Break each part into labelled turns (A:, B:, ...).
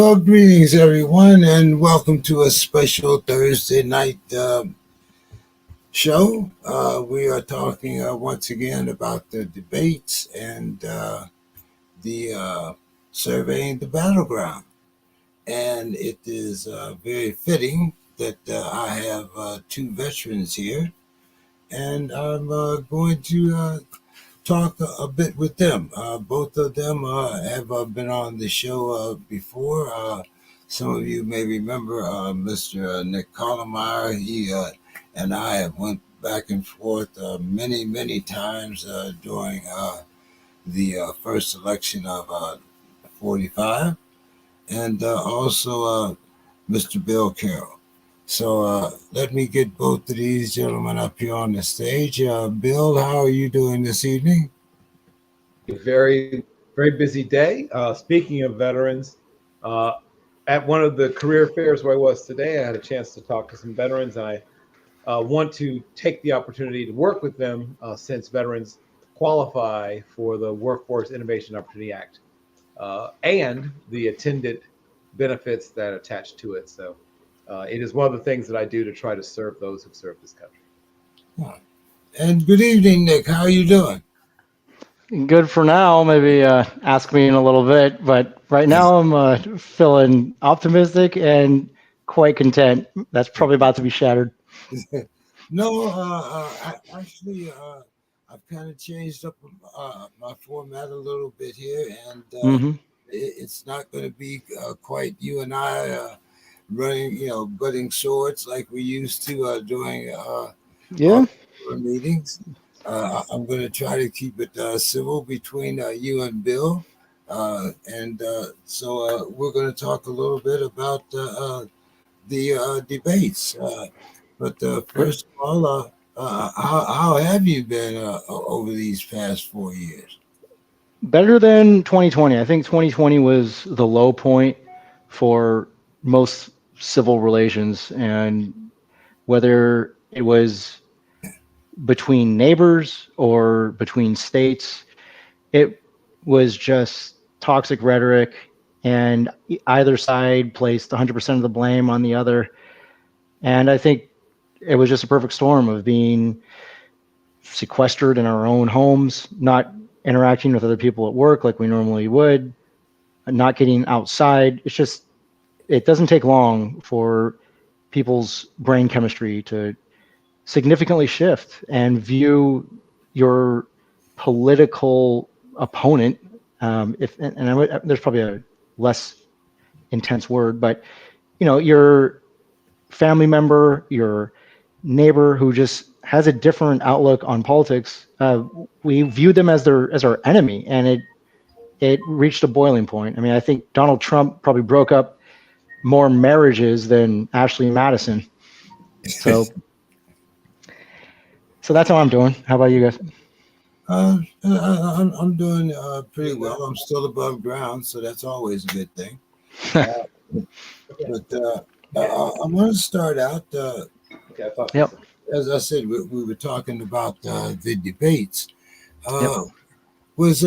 A: Well, greetings, everyone, and welcome to a special Thursday night show. We are talking once again about the debates and the surveying the battleground. And it is very fitting that I have two veterans here, and I'm going to talk a bit with them. Both of them have been on the show before. Some of you may remember Mr. Nick Collimeyer. He and I have went back and forth many times during the first election of 45, and also Mr. Bill Carroll. So let me get both of these gentlemen up here on the stage. Bill, how are you doing this evening?
B: Very, very busy day. Speaking of veterans, at one of the career fairs where I was today, I had a chance to talk to some veterans, and I want to take the opportunity to work with them since veterans qualify for the Workforce Innovation Opportunity Act and the attendant benefits that attach to it. So it is one of the things that I do to try to serve those who've served this country.
A: And good evening, Nick. How are you doing?
C: Good for now. Maybe ask me in a little bit, but right now I'm feeling optimistic and quite content. That's probably about to be shattered.
A: No, actually, I've kind of changed up my format a little bit here, and it's not going to be quite you and I running, butting swords like we used to during our meetings. I'm going to try to keep it civil between you and Bill. So we're going to talk a little bit about the debates. But first of all, how have you been over these past 4 years?
C: Better than 2020. I think 2020 was the low point for most civil relations, and whether it was between neighbors or between states, it was just toxic rhetoric, and either side placed 100% of the blame on the other. And I think it was just a perfect storm of being sequestered in our own homes, not interacting with other people at work like we normally would, not getting outside. It doesn't take long for people's brain chemistry to significantly shift and view your political opponent. There's probably a less intense word, but your family member, your neighbor who just has a different outlook on politics, we view them as our enemy, and it reached a boiling point. I mean, I think Donald Trump probably broke up more marriages than Ashley Madison. So that's how I'm doing. How about you guys?
A: I'm doing pretty well. I'm still above ground, so that's always a good thing. But I'm going to start out. As I said, we were talking about the debates. Was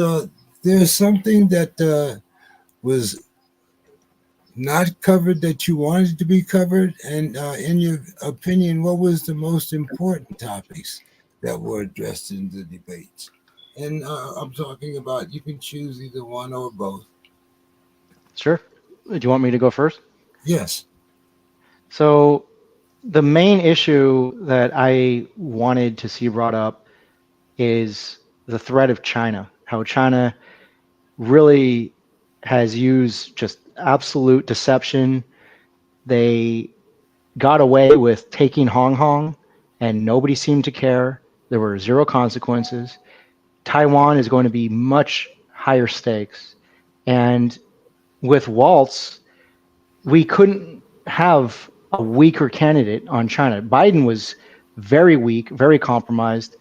A: there something that was not covered that you wanted to be covered? And in your opinion, what was the most important topics that were addressed in the debates? And I'm talking about, you can choose either one or both.
C: Sure. Do you want me to go first?
A: Yes.
C: So the main issue that I wanted to see brought up is the threat of China, how China really has used just absolute deception. They got away with taking Hong Kong and nobody seemed to care. There were zero consequences. Taiwan is going to be much higher stakes. And with Waltz, we couldn't have a weaker candidate on China. Biden was very weak, very compromised.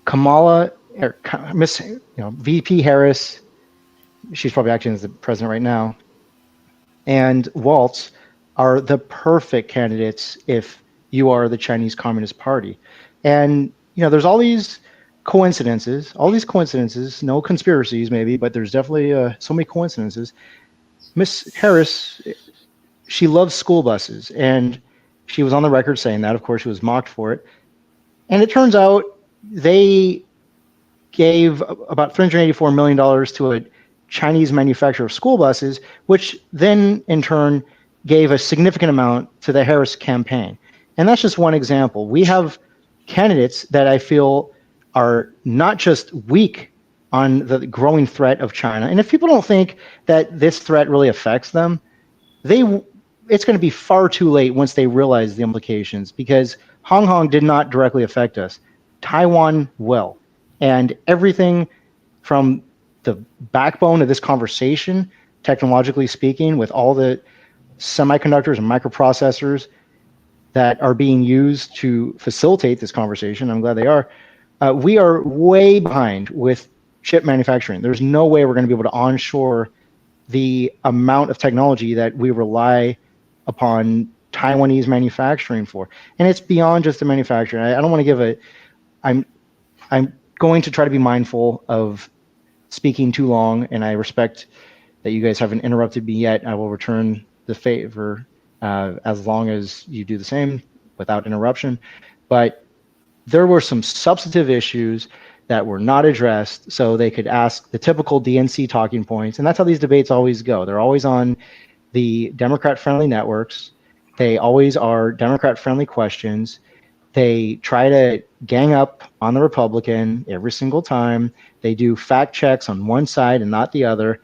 C: Kamala, VP Harris, she's probably acting as the president right now, and Waltz are the perfect candidates if you are the Chinese Communist Party. And there's all these coincidences, no conspiracies maybe, but there's definitely so many coincidences Miss Harris, she loves school buses, and she was on the record saying that. Of course, she was mocked for it. And it turns out they gave about $384 million to a Chinese manufacturer of school buses, which then in turn gave a significant amount to the Harris campaign. And that's just one example. We have candidates that I feel are not just weak on the growing threat of China. And if people don't think that this threat really affects them, it's going to be far too late once they realize the implications, because Hong Kong did not directly affect us. Taiwan will. And everything from the backbone of this conversation, technologically speaking, with all the semiconductors and microprocessors that are being used to facilitate this conversation, I'm glad they are, we are way behind with chip manufacturing. There's no way we're going to be able to onshore the amount of technology that we rely upon Taiwanese manufacturing for. And it's beyond just the manufacturing. I don't want to give I'm going to try to be mindful of speaking too long, and I respect that you guys haven't interrupted me yet. I will return the favor as long as you do the same without interruption. But there were some substantive issues that were not addressed, so they could ask the typical DNC talking points. And that's how these debates always go. They're always on the Democrat-friendly networks. They always are Democrat-friendly questions. They try to gang up on the Republican every single time. They do fact checks on one side and not the other.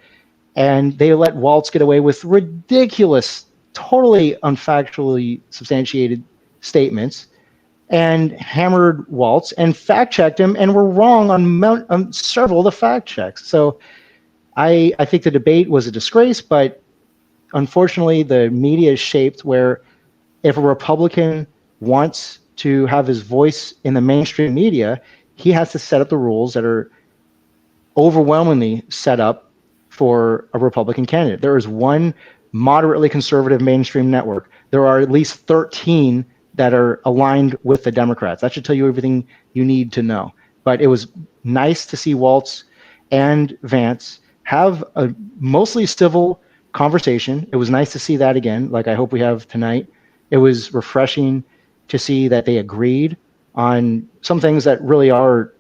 C: And they let Waltz get away with ridiculous, totally unfactually substantiated statements, and hammered Waltz and fact checked him and were wrong on several of the fact checks. So I think the debate was a disgrace, but unfortunately the media is shaped where if a Republican wants to have his voice in the mainstream media, he has to set up the rules that are overwhelmingly set up for a Republican candidate. There is one moderately conservative mainstream network. There are at least 13 that are aligned with the Democrats. That should tell you everything you need to know. But it was nice to see Waltz and Vance have a mostly civil conversation. It was nice to see that again, like I hope we have tonight. It was refreshing to see that they agreed on some things that really are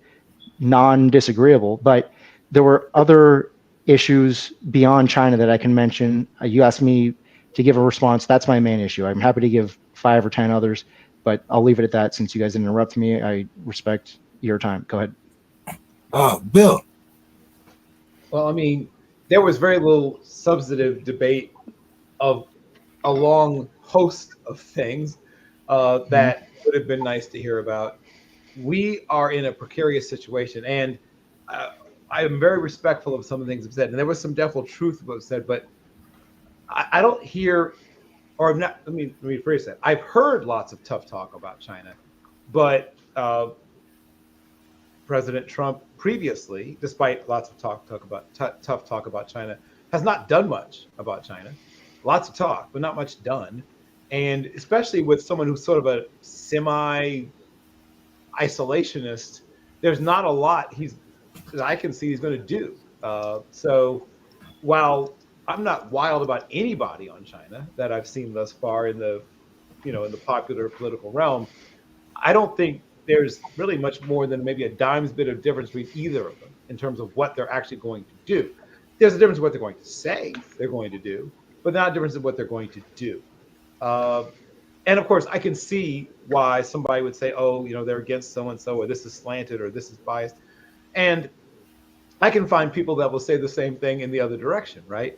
C: non-disagreeable, but there were other issues beyond China that I can mention. You asked me to give a response. That's my main issue. I'm happy to give 5 or 10 others, but I'll leave it at that since you guys didn't interrupt me. I respect your time. Go ahead.
A: Bill.
B: Well, I mean, there was very little substantive debate of a long host of things that would have been nice to hear about. We are in a precarious situation, and I am very respectful of some of the things I've said, and there was some definite truth of what was said, but I don't hear, or I'm not, let me rephrase that. I've heard lots of tough talk about China, but President Trump previously, despite lots of tough talk about China, has not done much about China. Lots of talk, but not much done. And especially with someone who's sort of a semi-isolationist, there's not a lot that I can see he's going to do. So while I'm not wild about anybody on China that I've seen thus far in the popular political realm, I don't think there's really much more than maybe a dime's bit of difference between either of them in terms of what they're actually going to do. There's a difference in what they're going to say they're going to do, but not a difference in what they're going to do. And of course, I can see why somebody would say, oh, they're against so-and-so, or this is slanted, or this is biased. And I can find people that will say the same thing in the other direction, right?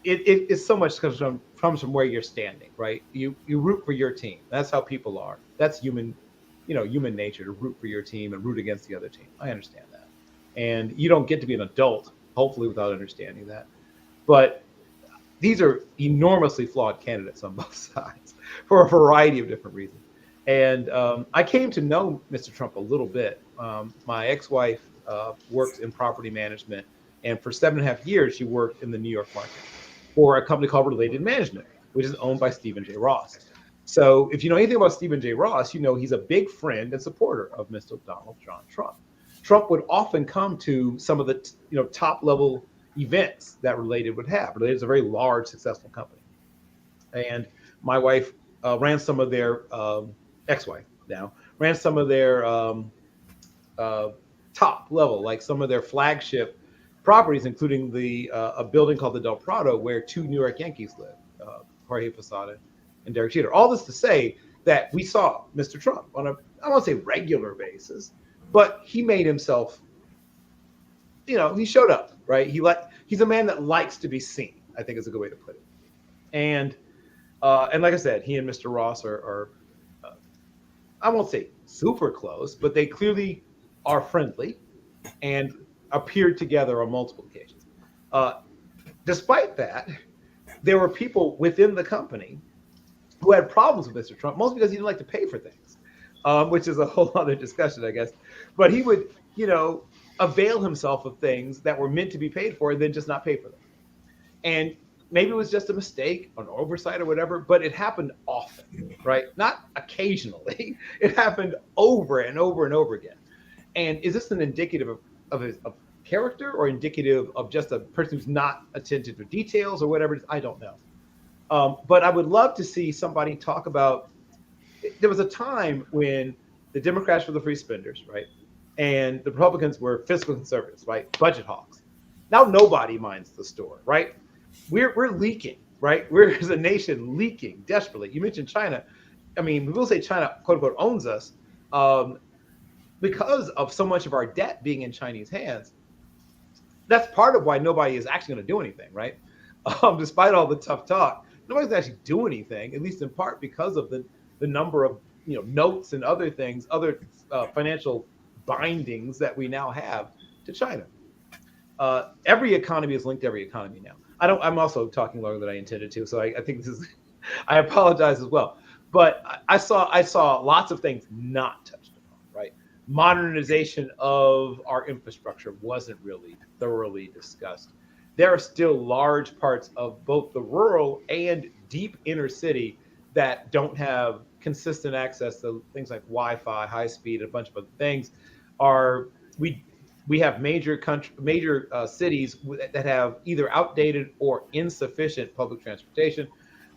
B: It so much comes from where you're standing, right? You root for your team. That's how people are. That's human nature, to root for your team and root against the other team. I understand that. And you don't get to be an adult, hopefully, without understanding that. But these are enormously flawed candidates on both sides for a variety of different reasons. And I came to know Mr. Trump a little bit. My ex-wife worked in property management, and for 7.5 years, she worked in the New York market for a company called Related Management, which is owned by Stephen J. Ross. So if you know anything about Stephen J. Ross, he's a big friend and supporter of Mr. Donald John Trump. Trump would often come to some of the top level events that Related would have. Related is a very large, successful company, and my wife ran some of their ex-wife now ran some of their top level, like some of their flagship properties, including the a building called the Del Prado, where two New York Yankees live, Jorge Posada and Derek Jeter. All this to say that we saw Mr. Trump on a, I won't say regular basis, but he made himself, he showed up, right? He's a man that likes to be seen, I think is a good way to put it. And like I said, he and Mr. Ross are I won't say super close, but they clearly are friendly and appeared together on multiple occasions. Despite that, there were people within the company who had problems with Mr. Trump, mostly because he didn't like to pay for things, which is a whole other discussion, I guess. But he would, avail himself of things that were meant to be paid for and then just not pay for them. And maybe it was just a mistake, an oversight or whatever, but it happened often, right? Not occasionally. It happened over and over and over again. And is this an indicative of his character or indicative of just a person who's not attentive to details or whatever it is? I don't know. But I would love to see somebody talk about, there was a time when the Democrats were the free spenders, right? And the Republicans were fiscal conservatives, right? Budget hawks. Now nobody minds the store, right? We're leaking, right? We're as a nation leaking desperately. You mentioned China. I mean, we will say China, quote unquote, owns us because of so much of our debt being in Chinese hands. That's part of why nobody is actually going to do anything, right? Despite all the tough talk, nobody's going to actually do anything, at least in part because of the number of notes and other things, other financial bindings that we now have to China. Every economy is linked to every economy now. I'm also talking longer than I intended to, so I think this is, I apologize as well. But I saw lots of things not touched upon, right? Modernization of our infrastructure wasn't really thoroughly discussed. There are still large parts of both the rural and deep inner city that don't have consistent access to things like Wi-Fi, high speed, a bunch of other things. We have major cities that have either outdated or insufficient public transportation.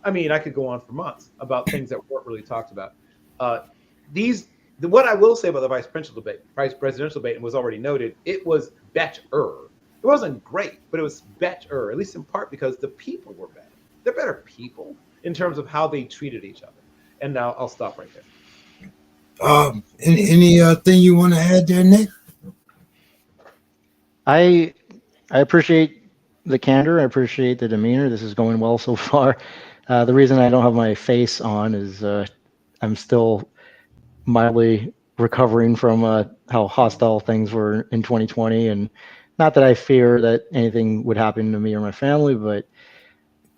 B: I mean, I could go on for months about things that weren't really talked about. What I will say about the vice presidential debate, and was already noted, it was better. It wasn't great, but it was better, at least in part because the people were better. They're better people in terms of how they treated each other. And now I'll stop right there.
A: Anything you want to add there, Nick?
C: I appreciate the candor. I appreciate the demeanor. This is going well so far. The reason I don't have my face on is I'm still mildly recovering from how hostile things were in 2020. And not that I fear that anything would happen to me or my family, but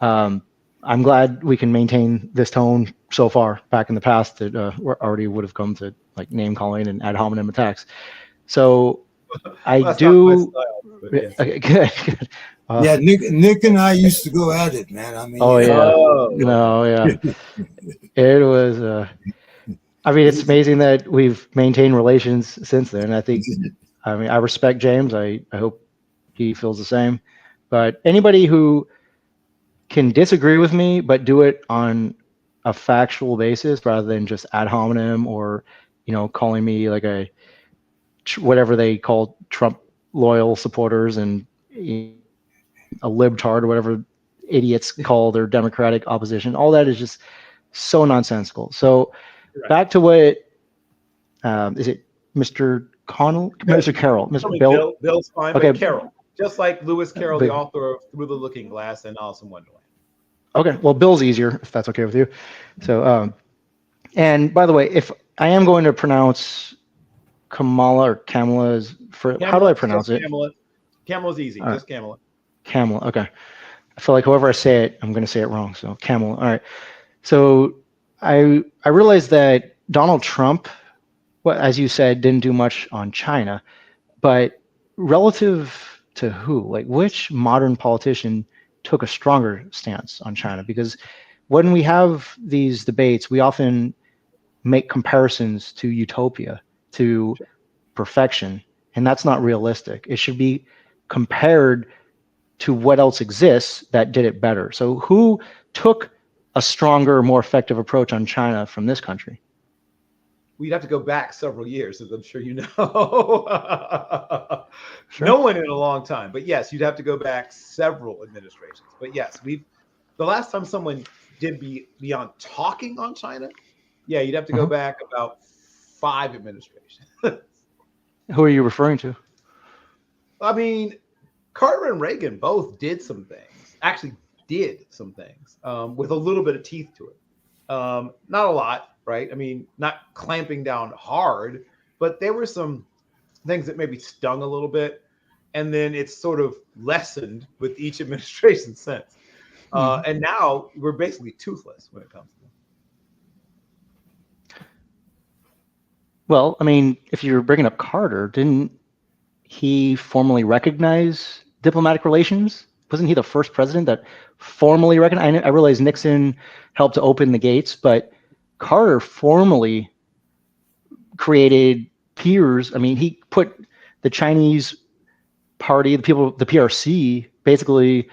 C: I'm glad we can maintain this tone so far. Back in the past, it already would have come to like name calling and ad hominem attacks. So I do. Yes. Okay, good.
A: Yeah, Nick and I used to go at it, man. I mean,
C: oh yeah, no, yeah. It was. I mean, it's amazing that we've maintained relations since then. I respect James. I hope he feels the same. But anybody who can disagree with me, but do it on a factual basis rather than just ad hominem or, calling me like whatever they call Trump loyal supporters and a libtard or whatever idiots call their Democratic opposition. All that is just so nonsensical. So back to what is it, Mr. Connell, Mr. Carroll, Mr. Bill?
B: Bill's fine,
C: okay.
B: But Carroll, just like Lewis Carroll, the author of Through the Looking Glass and Alice in Wonderland.
C: Okay, well, Bill's easier if that's okay with you. So, and by the way, if I am going to pronounce Kamala or Kamala, how do I pronounce it?
B: Kamala's easy,
C: right.
B: Just Kamala.
C: Kamala, okay. I feel like however I say it, I'm going to say it wrong. So Kamala, all right. So I realized that Donald Trump, as you said, didn't do much on China, but relative to who? Like which modern politician took a stronger stance on China? Because when we have these debates, we often make comparisons to utopia, to perfection, and that's not realistic. It should be compared to what else exists that did it better. So who took a stronger, more effective approach on China from this country?
B: We'd have to go back several years, as I'm sure you know.
C: Sure.
B: No one in a long time. But yes, you'd have to go back several administrations. But yes, the last time someone did beyond talking on China, yeah, you'd have to go back about 5 administrations.
C: Who are you referring to?
B: I mean, Carter and Reagan both did some things, actually did some things with a little bit of teeth to it. Not a lot, right? I mean, not clamping down hard, but there were some things that maybe stung a little bit. And then it's sort of lessened with each administration since. And now we're basically toothless when it comes to them.
C: Well, I mean, if you're bringing up Carter, didn't he formally recognize diplomatic relations? Wasn't he the first president that formally recognized? I realize Nixon helped to open the gates, but Carter formally created peers. I mean, he put the Chinese party, the PRC, basically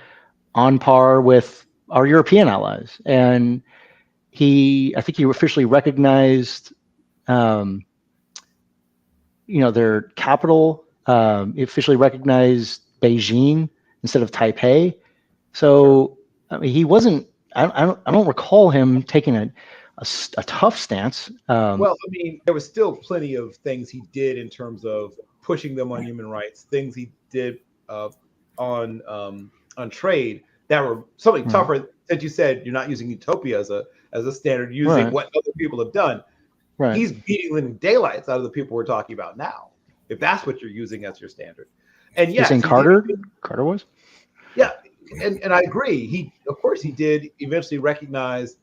C: on par with our European allies. And I think he officially recognized, their capital. He officially recognized Beijing instead of Taipei. So, I mean, he wasn't. I don't recall him taking a tough stance.
B: Well, I mean, there was still plenty of things he did in terms of pushing them on human rights. Things he did on trade that were something tougher. As you said, you're not using utopia as a standard. Using what other people have done.
C: Right.
B: He's beating the daylights out of the people we're talking about now. If that's what you're using as your standard. And yes,
C: you're saying Carter was?
B: Yeah, and I agree. Of course he did eventually recognize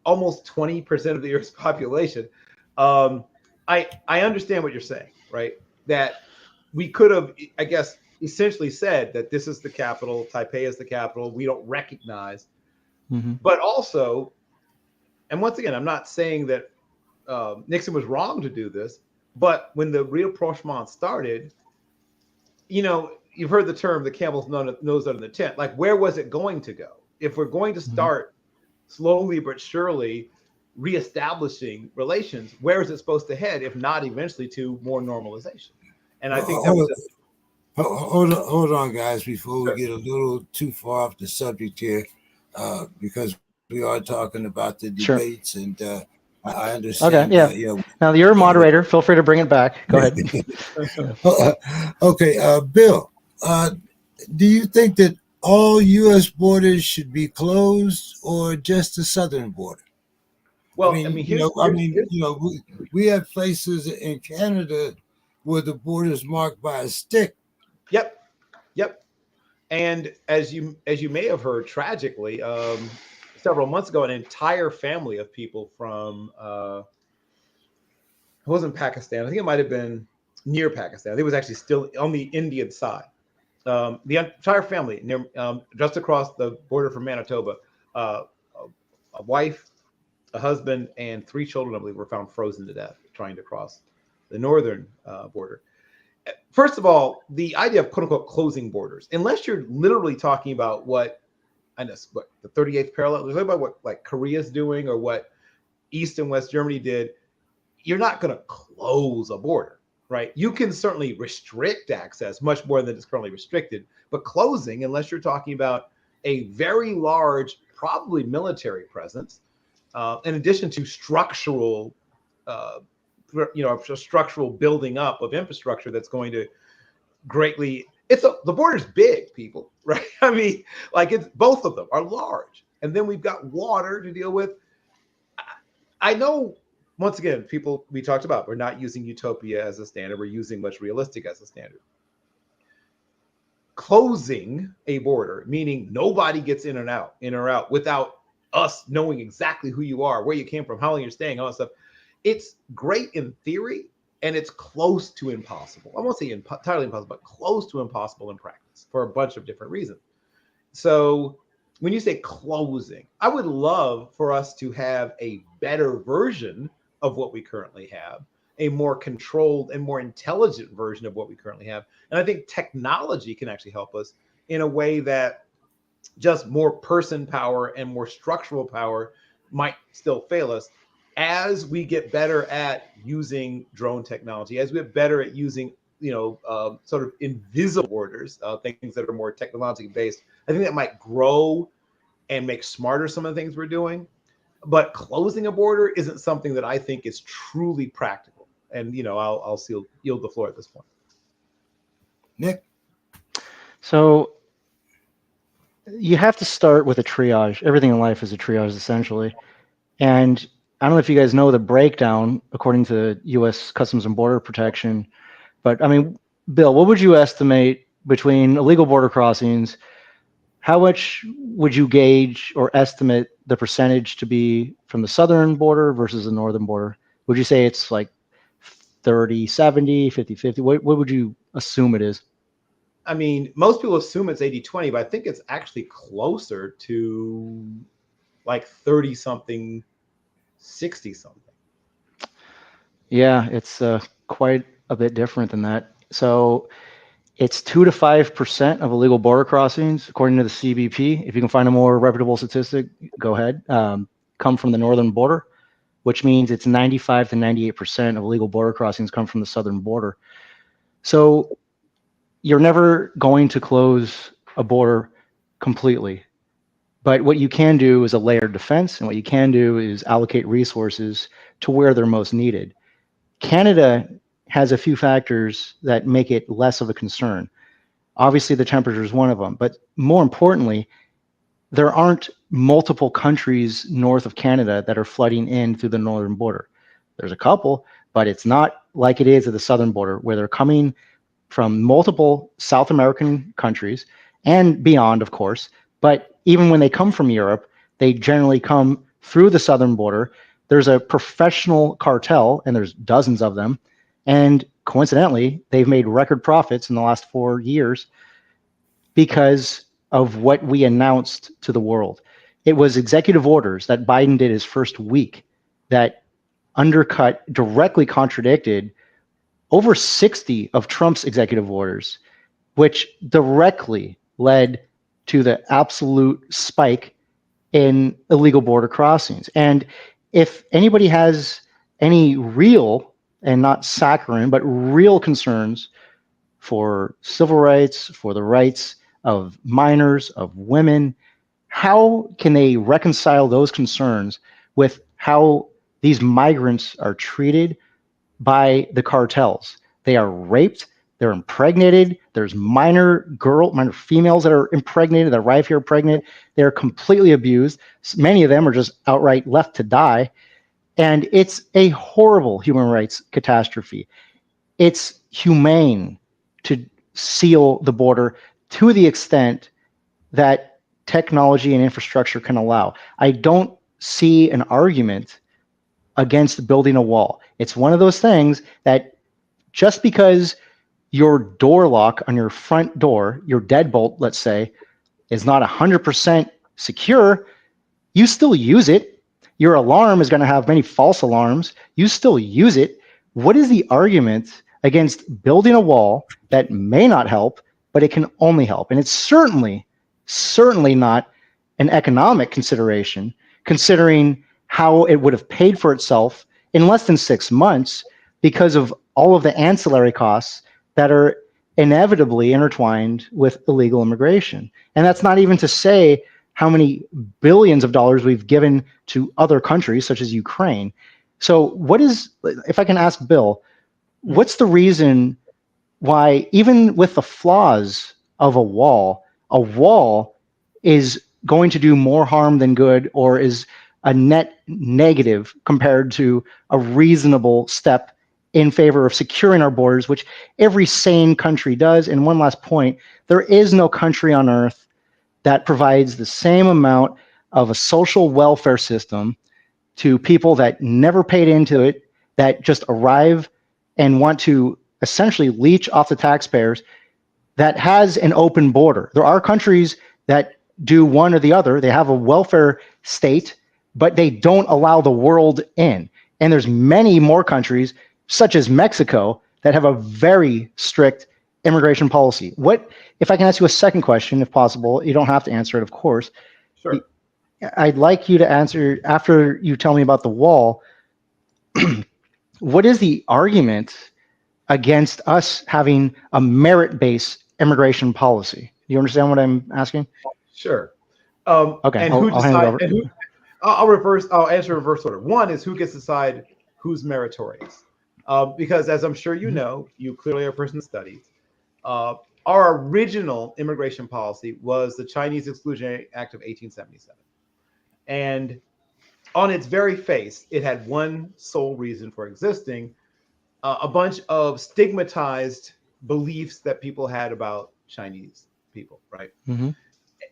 B: almost 20% of the Earth's population. I understand what you're saying, right? That we could have, I guess, essentially said that this is the capital, Taipei is the capital, we don't recognize. But also, and once again, I'm not saying that Nixon was wrong to do this, but when the rapprochement started, you've heard the term, the camel's nose under the tent. Like, where was it going to go? If we're going to start slowly but surely reestablishing relations, where is it supposed to head, if not eventually to more normalization? And I think that was
A: hold on, guys, before we get a little too far off the subject here, because we are talking about the debates, and I understand.
C: Okay, yeah. Now you're a moderator. Feel free to bring it back. Go ahead.
A: Okay, Bill, do you think that all U.S. borders should be closed, or just the southern border?
B: Well,
A: we have places in Canada where the border is marked by a stick.
B: Yep. And as you may have heard, tragically, several months ago, an entire family of people from it wasn't Pakistan. I think it might have been near Pakistan. I think it was actually still on the Indian side. The entire family, near, just across the border from Manitoba, a wife, a husband, and 3 children, I believe, were found frozen to death trying to cross the northern border. First of all, the idea of "quote unquote" closing borders, unless you're literally talking about what the 38th parallel, there's about what like Korea's doing or what East and West Germany did, you're not going to close a border, right? You can certainly restrict access much more than it's currently restricted, but closing, unless you're talking about a very large, probably military presence, in addition to structural, structural building up of infrastructure that's going to greatly. The border's big, people, right? I mean, both of them are large, and then we've got water to deal with. I know, once again, people we talked about, we're not using utopia as a standard. We're using what's realistic as a standard. Closing a border, meaning nobody gets in or out without us knowing exactly who you are, where you came from, how long you're staying, all that stuff. It's great in theory, and it's close to impossible. I won't say entirely impossible, but close to impossible in practice for a bunch of different reasons. So when you say closing, I would love for us to have a better version of what we currently have, a more controlled and more intelligent version of what we currently have. And I think technology can actually help us in a way that just more person power and more structural power might still fail us. As we get better at using drone technology, as we get better at using, sort of invisible borders, things that are more technologically based, I think that might grow and make smarter some of the things we're doing. But closing a border isn't something that I think is truly practical. And I'll yield the floor at this point.
A: Nick?
C: So you have to start with a triage. Everything in life is a triage, essentially. And I don't know if you guys know the breakdown according to U.S. Customs and Border Protection, but I mean, Bill, what would you estimate between illegal border crossings? How much would you gauge or estimate the percentage to be from the southern border versus the northern border? Would you say it's like 30, 70, 50, 50? What would you assume it is?
B: I mean, most people assume it's 80-20, but I think it's actually closer to like 30 something, 60 something.
C: Yeah, it's quite a bit different than that. So it's 2 to 5% of illegal border crossings, according to the CBP. If you can find a more reputable statistic, go ahead. Come from the northern border, which means it's 95 to 98% of illegal border crossings come from the southern border. So you're never going to close a border completely. But what you can do is a layered defense, and what you can do is allocate resources to where they're most needed. Canada has a few factors that make it less of a concern. Obviously, the temperature is one of them, but more importantly, there aren't multiple countries north of Canada that are flooding in through the northern border. There's a couple, but it's not like it is at the southern border, where they're coming from multiple South American countries and beyond, of course. But even when they come from Europe, they generally come through the southern border. There's a professional cartel, and there's dozens of them. And coincidentally, they've made record profits in the last 4 years because of what we announced to the world. It was executive orders that Biden did his first week that undercut, directly contradicted over 60 of Trump's executive orders, which directly led to the absolute spike in illegal border crossings. And if anybody has any real, and not saccharine, but real concerns for civil rights, for the rights of minors, of women, how can they reconcile those concerns with how these migrants are treated by the cartels? They are raped, they're impregnated, there's minor females that are impregnated, that arrive here pregnant, they're completely abused. Many of them are just outright left to die. And it's a horrible human rights catastrophe. It's humane to seal the border to the extent that technology and infrastructure can allow. I don't see an argument against building a wall. It's one of those things that just because your door lock on your front door, your deadbolt, let's say, is not 100% secure, you still use it. Your alarm is going to have many false alarms. You still use it. What is the argument against building a wall that may not help, but it can only help? And it's certainly not an economic consideration, considering how it would have paid for itself in less than 6 months because of all of the ancillary costs that are inevitably intertwined with illegal immigration. And that's not even to say how many billions of dollars we've given to other countries, such as Ukraine. So what is, if I can ask Bill, what's the reason why, even with the flaws of a wall is going to do more harm than good, or is a net negative compared to a reasonable step in favor of securing our borders, which every sane country does? And one last point, there is no country on earth that provides the same amount of a social welfare system to people that never paid into it, that just arrive and want to essentially leech off the taxpayers, that has an open border. There are countries that do one or the other. They have a welfare state, but they don't allow the world in. And there's many more countries, such as Mexico, that have a very strict immigration policy. What, if I can ask you a second question, if possible, you don't have to answer it, of course.
B: Sure.
C: I'd like you to answer after you tell me about the wall. What is the argument against us having a merit-based immigration policy? Do you understand what I'm asking?
B: Sure.
C: Okay,
B: And
C: I'll hand it over.
B: And who, I'll answer in reverse order. One is who gets to decide who's meritorious. Because as I'm sure you know, you clearly are a person that studies. Our original immigration policy was the Chinese Exclusionary Act of 1877. And on its very face, it had one sole reason for existing, a bunch of stigmatized beliefs that people had about Chinese people, right?
C: Mm-hmm.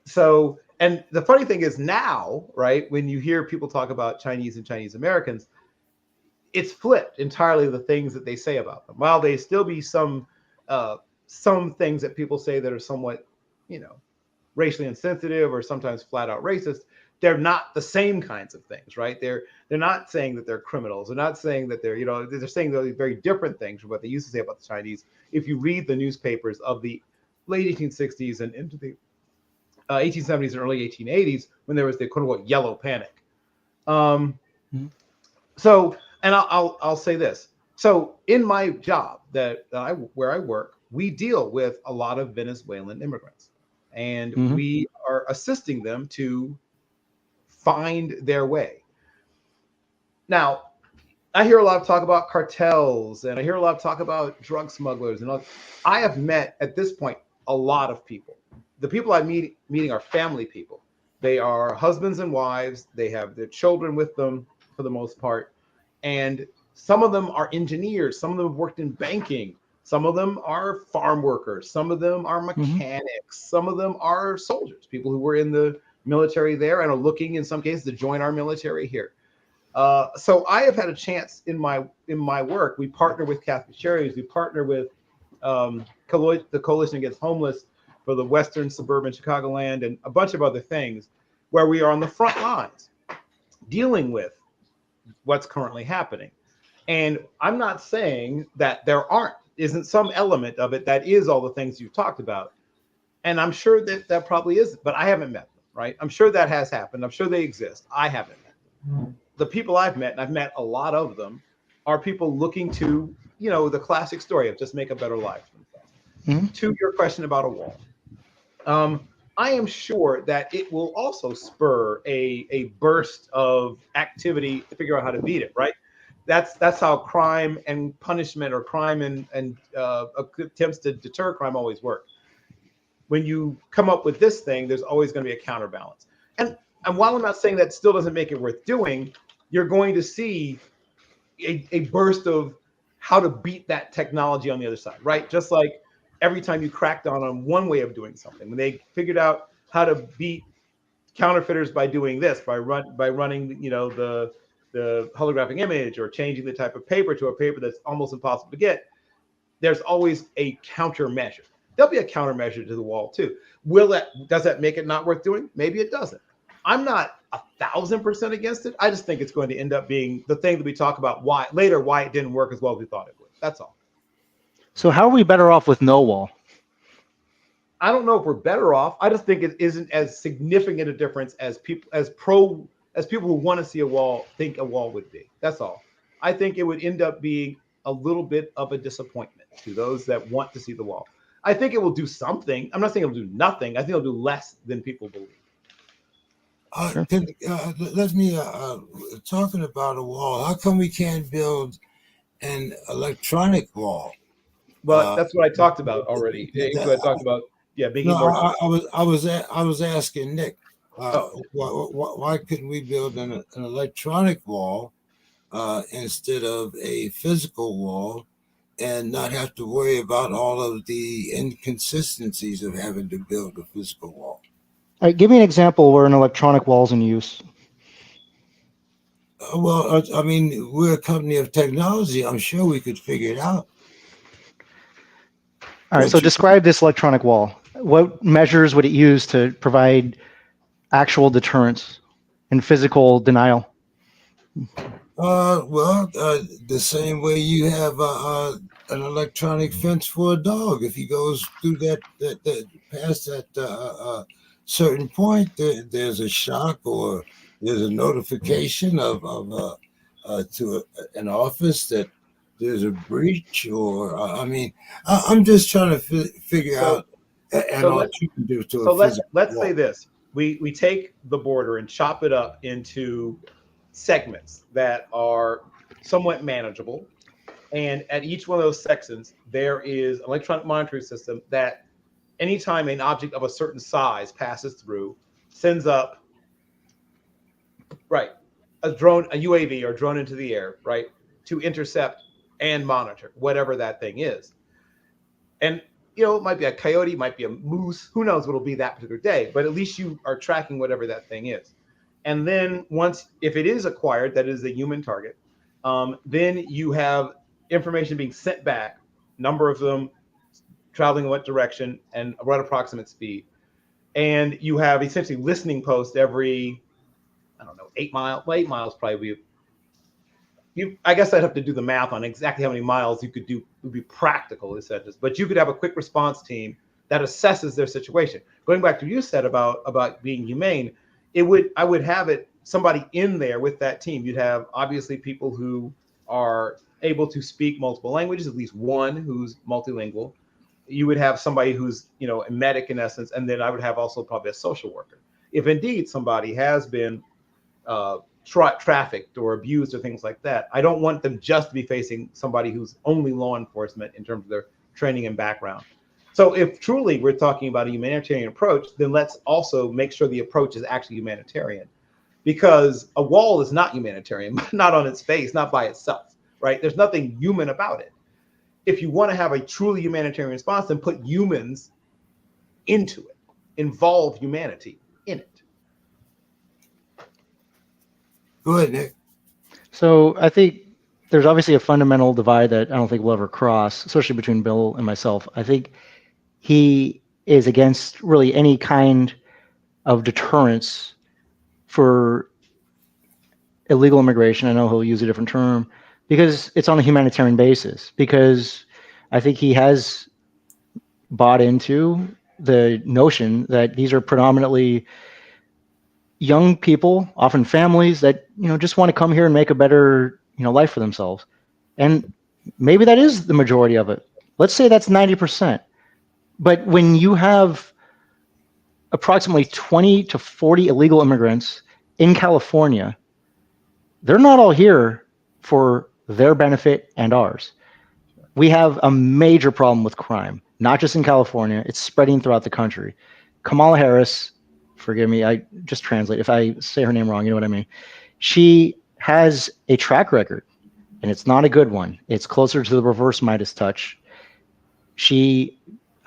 B: So, and the funny thing is now, right, when you hear people talk about Chinese and Chinese Americans, it's flipped entirely the things that they say about them. While they still be some things that people say that are somewhat, racially insensitive or sometimes flat out racist, they're not the same kinds of things, right? They're not saying that they're criminals. They're not saying that they're, they're saying they're very different things from what they used to say about the Chinese. If you read the newspapers of the late 1860s and into the 1870s and early 1880s, when there was the quote unquote yellow panic. So, and I'll say this. So in my job where I work, we deal with a lot of Venezuelan immigrants, and we are assisting them to find their way. Now, I hear a lot of talk about cartels, and I hear a lot of talk about drug smugglers, and I have met at this point a lot of people. The people I'm meeting are family people. They are husbands and wives. They have their children with them for the most part, and some of them are engineers. Some of them have worked in banking. Some of them are farm workers. Some of them are mechanics. Some of them are soldiers, people who were in the military there and are looking in some cases to join our military here. So I have had a chance in my work. We partner with Catholic Charities. We partner with the Coalition Against Homeless for the Western Suburban Chicagoland and a bunch of other things, where we are on the front lines dealing with what's currently happening. And I'm not saying that there isn't some element of it that is all the things you've talked about. And I'm sure that probably is, but I haven't met them, right? I'm sure that has happened. I'm sure they exist. I haven't met them. The people I've met, and I've met a lot of them, are people looking to, the classic story of just make a better life for themselves. To your question about a wall. I am sure that it will also spur a burst of activity to figure out how to beat it, right? That's how crime and punishment, or crime and attempts to deter crime, always work. When you come up with this thing, there's always going to be a counterbalance. And while I'm not saying that still doesn't make it worth doing, you're going to see a burst of how to beat that technology on the other side, right? Just like every time you cracked down on one way of doing something, when they figured out how to beat counterfeiters by doing this, by running, the holographic image, or changing the type of paper to a paper that's almost impossible to get, there's always a countermeasure. There'll be a countermeasure to the wall too. Does that make it not worth doing? Maybe it doesn't. I'm not 1,000% against it. I just think it's going to end up being the thing that we talk about why it didn't work as well as we thought it would. That's all. So
C: how are we better off with no wall?
B: I don't know if we're better off. I just think it isn't as significant a difference as people who want to see a wall think a wall would be. That's all. I think it would end up being a little bit of a disappointment to those that want to see the wall. I think it will do something. I'm not saying it'll do nothing. I think it'll do less than people believe.
A: Let me talking about a wall. How come we can't build an electronic wall?
B: Well, that's what I talked about already. I talked about making more.
A: I was asking Nick. Why couldn't we build an electronic wall instead of a physical wall, and not have to worry about all of the inconsistencies of having to build a physical wall?
C: All right, give me an example where an electronic wall is in use.
A: I mean, we're a company of technology. I'm sure we could figure it out.
C: All right, so describe this electronic wall. What measures would it use to provide actual deterrence and physical denial?
A: The same way you have an electronic fence for a dog. If he goes through that past that certain point, there's a shock or there's a notification to an office that there's a breach, or I mean, I'm just trying to figure
B: So
A: out an
B: so let's
A: alternative to a
B: so let's
A: physical
B: let's say
A: wall.
B: this. We take the border and chop it up into segments that are somewhat manageable. And at each one of those sections, there is an electronic monitoring system that anytime an object of a certain size passes through, sends up, right, a drone, a UAV or drone into the air, right, to intercept and monitor whatever that thing is. And it might be a coyote, it might be a moose, who knows what it'll be that particular day, but at least you are tracking whatever that thing is. And then once, if it is acquired, that is a human target, then you have information being sent back, number of them, traveling in what direction, and what approximate speed. And you have essentially listening posts every, I don't know, 8 miles. Well, 8 miles probably I guess I'd have to do the math on exactly how many miles you could do would be practical, but you could have a quick response team that assesses their situation. Going back to what you said about being humane, I would have somebody in there with that team. You'd have obviously people who are able to speak multiple languages, at least one who's multilingual. You would have somebody who's a medic in essence, and then I would have also probably a social worker. If indeed somebody has been trafficked or abused or things like that, I don't want them just to be facing somebody who's only law enforcement in terms of their training and background. So if truly we're talking about a humanitarian approach, then let's also make sure the approach is actually humanitarian, because a wall is not humanitarian, not on its face, not by itself, right? There's nothing human about it. If you want to have a truly humanitarian response, then put humans into it, involve humanity in it.
A: Go ahead, Nick.
C: So I think there's obviously a fundamental divide that I don't think we'll ever cross, especially between Bill and myself. I think he is against really any kind of deterrence for illegal immigration. I know he'll use a different term because it's on a humanitarian basis, because I think he has bought into the notion that these are predominantly young people, often families that just want to come here and make a better life for themselves. And maybe that is the majority of it. Let's say that's 90%. But when you have approximately 20 to 40 illegal immigrants in California, they're not all here for their benefit and ours. We have a major problem with crime, not just in California, it's spreading throughout the country. Kamala Harris, forgive me, I just translate. If I say her name wrong, you know what I mean. She has a track record, and it's not a good one. It's closer to the reverse Midas touch.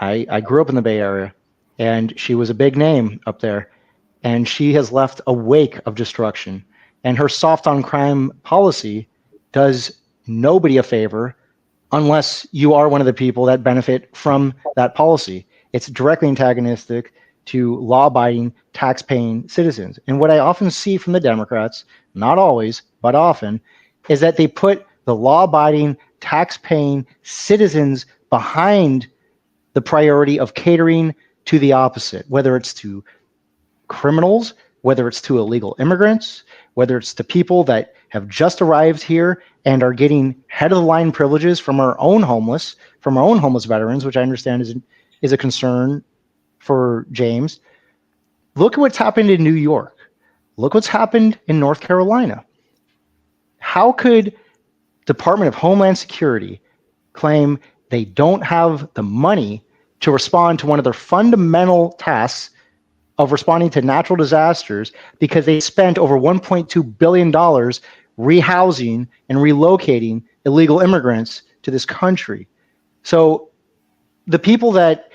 C: I grew up in the Bay Area, and she was a big name up there, and she has left a wake of destruction. And her soft on crime policy does nobody a favor unless you are one of the people that benefit from that policy. It's directly antagonistic to law-abiding, tax-paying citizens. And what I often see from the Democrats, not always, but often, is that they put the law-abiding, tax-paying citizens behind the priority of catering to the opposite, whether it's to criminals, whether it's to illegal immigrants, whether it's to people that have just arrived here and are getting head-of-the-line privileges from our own homeless veterans, which I understand is a concern for James. Look at what's happened in New York. Look what's happened in North Carolina. How could Department of Homeland Security claim they don't have the money to respond to one of their fundamental tasks of responding to natural disasters because they spent over $1.2 billion rehousing and relocating illegal immigrants to this country? So the people that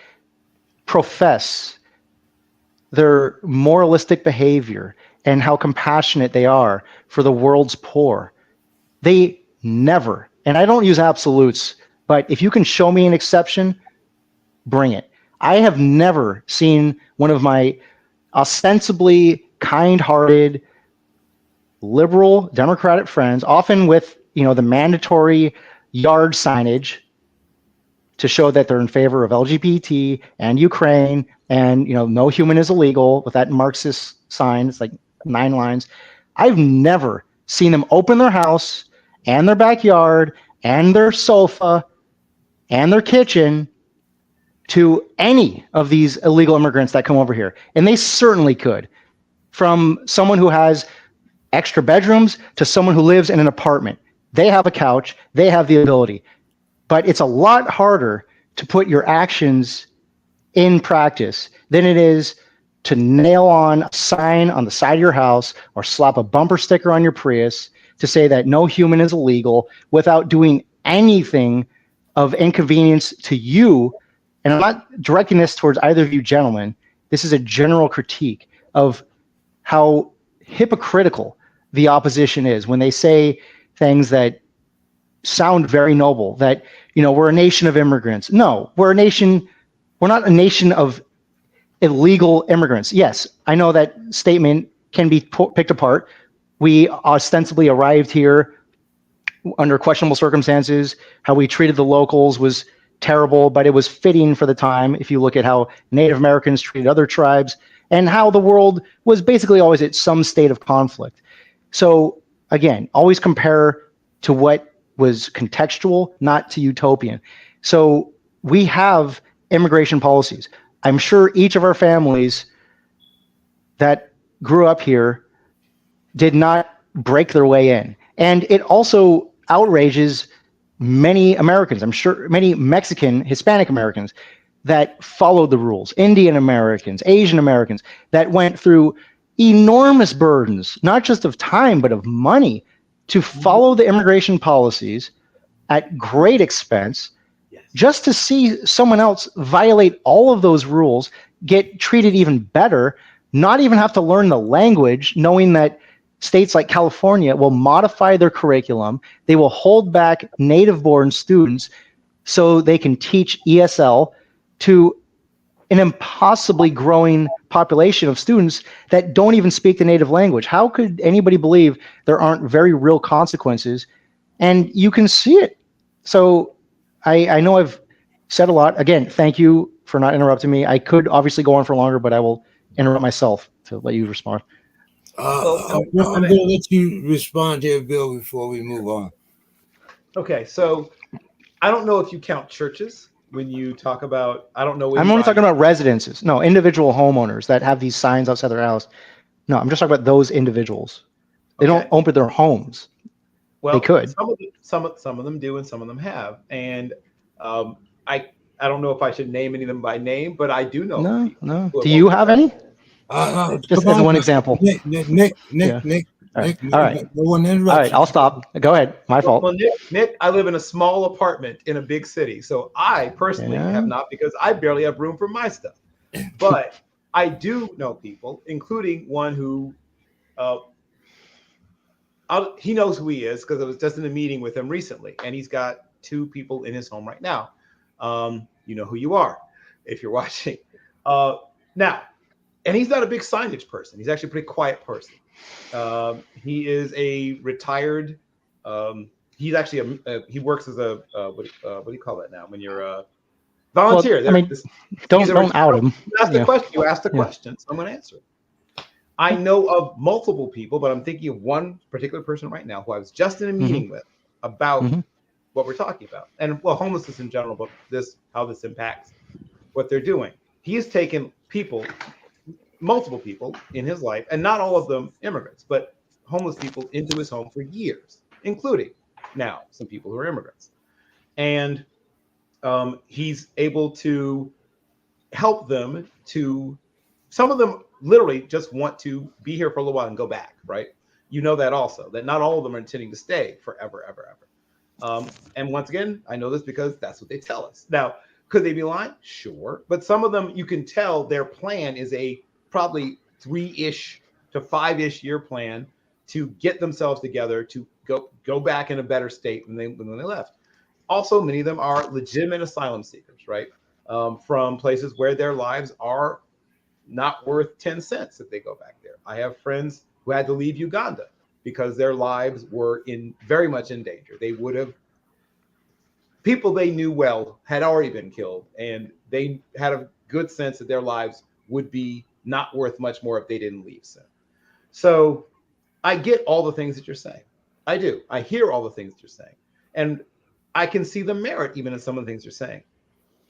C: profess their moralistic behavior and how compassionate they are for the world's poor, they never, and I don't use absolutes, but if you can show me an exception, bring it. I have never seen one of my ostensibly kind-hearted, liberal Democratic friends, often with the mandatory yard signage, to show that they're in favor of LGBT and Ukraine and, no human is illegal with that Marxist sign. It's like 9 lines. I've never seen them open their house and their backyard and their sofa and their kitchen to any of these illegal immigrants that come over here. And they certainly could. From someone who has extra bedrooms to someone who lives in an apartment. They have a couch, they have the ability. But it's a lot harder to put your actions in practice than it is to nail on a sign on the side of your house or slap a bumper sticker on your Prius to say that no human is illegal without doing anything of inconvenience to you. And I'm not directing this towards either of you gentlemen. This is a general critique of how hypocritical the opposition is when they say things that sound very noble, that, we're a nation of immigrants. No, we're not a nation of illegal immigrants. Yes, I know that statement can be picked apart. We ostensibly arrived here under questionable circumstances. How we treated the locals was terrible, but it was fitting for the time. If you look at how Native Americans treated other tribes and how the world was basically always at some state of conflict. So again, always compare to what was contextual, not to utopian. So we have immigration policies. I'm sure each of our families that grew up here did not break their way in. And it also outrages many Americans, I'm sure many Mexican, Hispanic Americans that followed the rules, Indian Americans, Asian Americans that went through enormous burdens, not just of time, but of money to follow the immigration policies at great expense, just to see someone else violate all of those rules, get treated even better, not even have to learn the language, knowing that states like California will modify their curriculum. They will hold back native-born students so they can teach ESL to an impossibly growing population of students that don't even speak the native language. How could anybody believe there aren't very real consequences? And you can see it. So I know I've said a lot. Again, thank you for not interrupting me. I could obviously go on for longer, but I will interrupt myself to let you respond.
A: I'm going to let you respond here, Bill, before we move on.
B: Okay, so I don't know if you count churches when you talk about, I don't know.
C: I'm only talking about residences. No, individual homeowners that have these signs outside their house. No, I'm just talking about those individuals. They don't open their homes.
B: Well,
C: they could.
B: Some of them do, and some of them have. And I don't know if I should name any of them by name, but I do know.
C: No. Do you have any? Just as one example.
A: Nick.
C: All right. No one interrupts. All right, I'll stop. Go ahead. My fault.
B: Well, Nick, I live in a small apartment in a big city, so I personally have not, because I barely have room for my stuff. But I do know people, including one who, he knows who he is because I was just in a meeting with him recently, and he's got 2 people in his home right now. You know who you are if you're watching. Now, and he's not a big signage person. He's actually a pretty quiet person. He is a retired. He's actually he works as a what do you call that now when you're a volunteer?
C: Well, I mean, don't out him.
B: You asked the question. You asked the question, so I'm going to answer it. I know of multiple people, but I'm thinking of one particular person right now who I was just in a meeting with about what we're talking about, and homelessness in general, but how this impacts what they're doing. He has taken multiple people in his life, and not all of them immigrants, but homeless people into his home for years, including now some people who are immigrants. And he's able to help them some of them literally just want to be here for a little while and go back, right? You know that also, that not all of them are intending to stay forever, ever, ever. And once again, I know this because that's what they tell us. Now, could they be lying? Sure. But some of them, you can tell their plan is a probably 3-ish to 5-ish year plan to get themselves together to go back in a better state than when they left. Also, many of them are legitimate asylum seekers, right? From places where their lives are not worth 10 cents if they go back there. I have friends who had to leave Uganda because their lives were very much in danger. They would have people they knew well had already been killed, and they had a good sense that their lives would be not worth much more if they didn't leave soon. So I get all the things that you're saying. I do. I hear all the things that you're saying. And I can see the merit even in some of the things you're saying.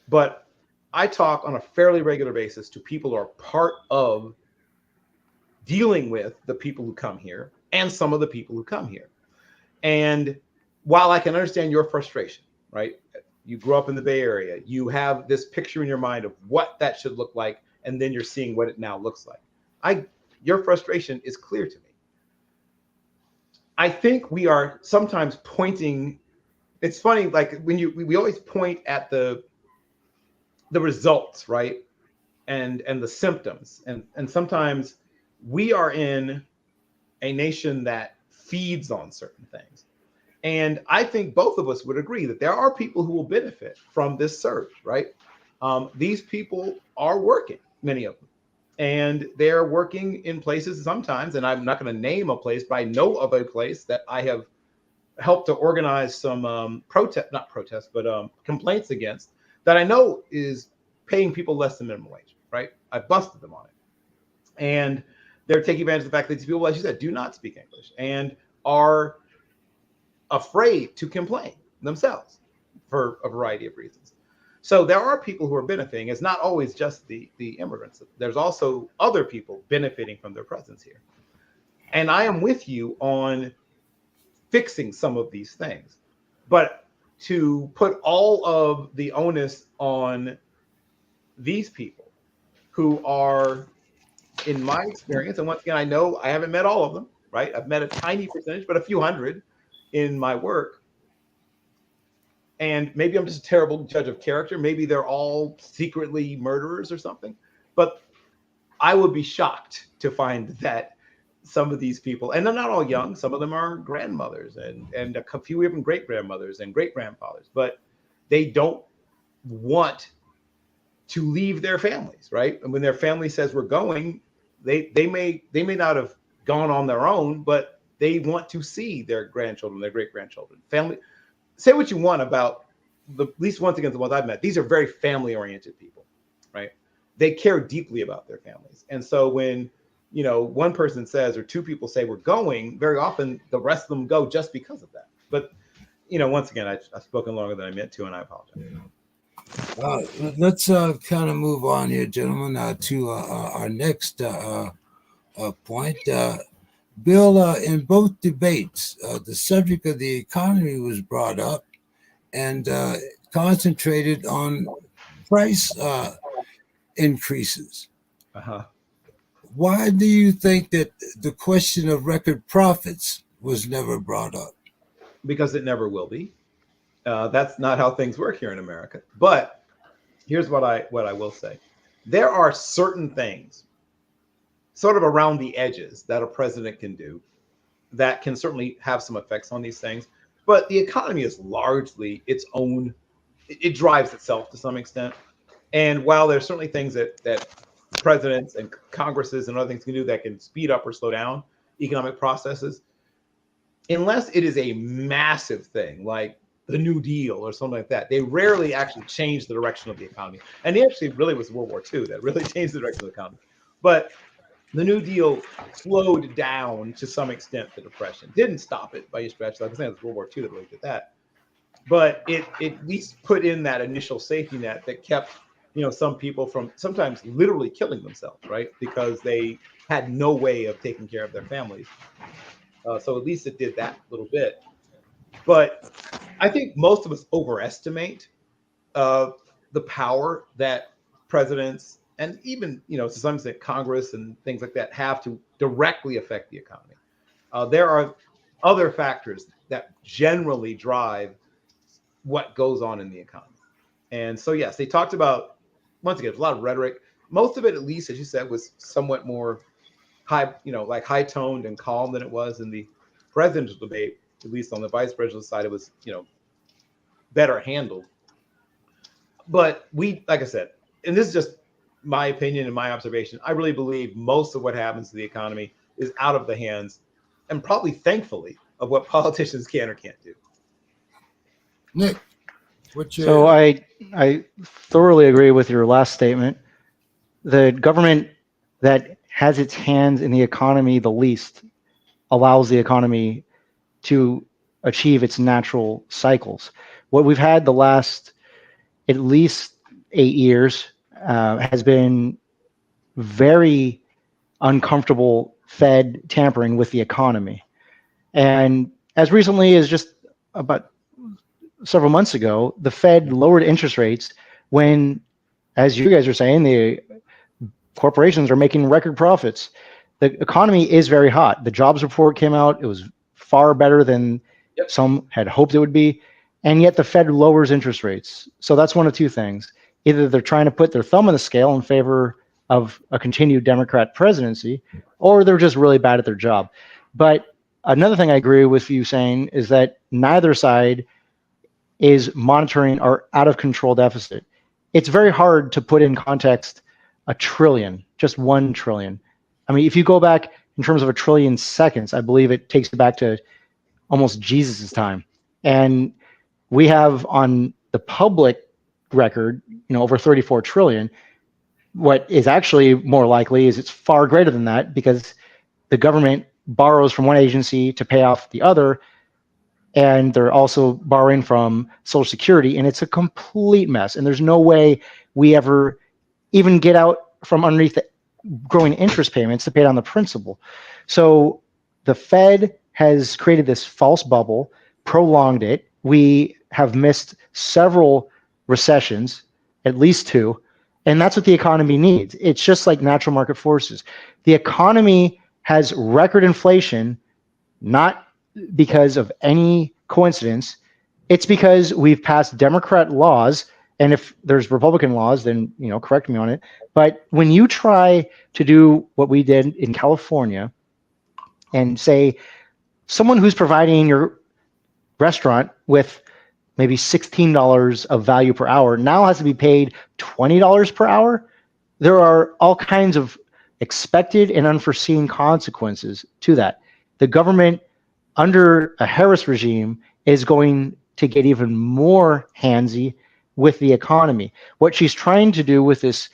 B: But I talk on a fairly regular basis to people who are part of dealing with the people who come here and some of the people who come here. And while I can understand your frustration, right? You grew up in the Bay Area, you have this picture in your mind of what that should look like, and then you're seeing what it now looks like. Your frustration is clear to me. I think we are sometimes pointing. It's funny, like when we always point at the results, right? And the symptoms. And sometimes we are in a nation that feeds on certain things. And I think both of us would agree that there are people who will benefit from this surge, right? These people are working, many of them. And they're working in places sometimes, and I'm not going to name a place, but I know of a place that I have helped to organize some complaints against, that I know is paying people less than minimum wage, right? I busted them on it. And they're taking advantage of the fact that these people, as you said, do not speak English and are afraid to complain themselves for a variety of reasons. So there are people who are benefiting. It's not always just the immigrants. There's also other people benefiting from their presence here. And I am with you on fixing some of these things. But to put all of the onus on these people who are, in my experience, and once again, I know I haven't met all of them, right? I've met a tiny percentage, but a few hundred in my work. And maybe I'm just a terrible judge of character. Maybe they're all secretly murderers or something. But I would be shocked to find that some of these people, and they're not all young, some of them are grandmothers and a few even great grandmothers and great grandfathers, but they don't want to leave their families, right? And when their family says we're going, they may not have gone on their own, but they want to see their grandchildren, their great grandchildren. Family. Say what you want about at least once again, the ones I've met. These are very family oriented people, right? They care deeply about their families. And so when, one person says, or two people say we're going, very often the rest of them go just because of that. But, once again, I've spoken longer than I meant to, and I apologize.
A: Let's kind of move on here, gentlemen, to our next point. Bill, in both debates, the subject of the economy was brought up and concentrated on price increases.
B: Uh-huh.
A: Why do you think that the question of record profits was never brought up?
B: Because it never will be. That's not how things work here in America. But here's what I will say. There are certain things sort of around the edges that a president can do that can certainly have some effects on these things. But the economy is largely its own, it drives itself to some extent. And while there's certainly things that presidents and Congresses and other things can do that can speed up or slow down economic processes, unless it is a massive thing like the New Deal or something like that, they rarely actually change the direction of the economy. And it actually really was World War II that really changed the direction of the economy. But the New Deal slowed down to some extent the depression. Didn't stop it by any stretch. Like I said, it was World War II that really did that. But it at least put in that initial safety net that kept, some people from sometimes literally killing themselves, right? Because they had no way of taking care of their families. So at least it did that little bit. But I think most of us overestimate the power that presidents and even, to some extent, Congress and things like that have to directly affect the economy. There are other factors that generally drive what goes on in the economy. And so, yes, they talked about, once again, a lot of rhetoric. Most of it, at least, as you said, was somewhat more high toned and calm than it was in the presidential debate. At least on the vice presidential side, it was, better handled. But like I said, and this is just my opinion and my observation, I really believe most of what happens to the economy is out of the hands, and probably thankfully, of what politicians can or can't do.
A: Nick? What's
C: So
A: your
C: I thoroughly agree with your last statement. The government that has its hands in the economy the least allows the economy to achieve its natural cycles. What we've had the last at least 8 years has been very uncomfortable Fed tampering with the economy. And as recently as just about several months ago, the Fed lowered interest rates when, as you guys are saying, the corporations are making record profits. The economy is very hot. The jobs report came out. It was far better than some had hoped it would be. And yet the Fed lowers interest rates. So that's one of two things. Either they're trying to put their thumb on the scale in favor of a continued Democrat presidency, or they're just really bad at their job. But another thing I agree with you saying is that neither side is monitoring our out of control deficit. It's very hard to put in context a trillion, just 1 trillion. I mean, if you go back in terms of a trillion seconds, I believe it takes you back to almost Jesus's time. And we have on the public record, over 34 trillion. What is actually more likely is it's far greater than that, because the government borrows from one agency to pay off the other, and they're also borrowing from Social Security, and it's a complete mess. And there's no way we ever even get out from underneath the growing interest payments to pay down the principal. So the Fed has created this false bubble, prolonged it. We have missed several recessions, at least 2, and that's what the economy needs. It's just like natural market forces. The economy has record inflation, not because of any coincidence. It's because we've passed Democrat laws, and if there's Republican laws, then correct me on it. But when you try to do what we did in California and say someone who's providing your restaurant with maybe $16 of value per hour now has to be paid $20 per hour, there are all kinds of expected and unforeseen consequences to that. The government under a Harris regime is going to get even more handsy with the economy. What she's trying to do with this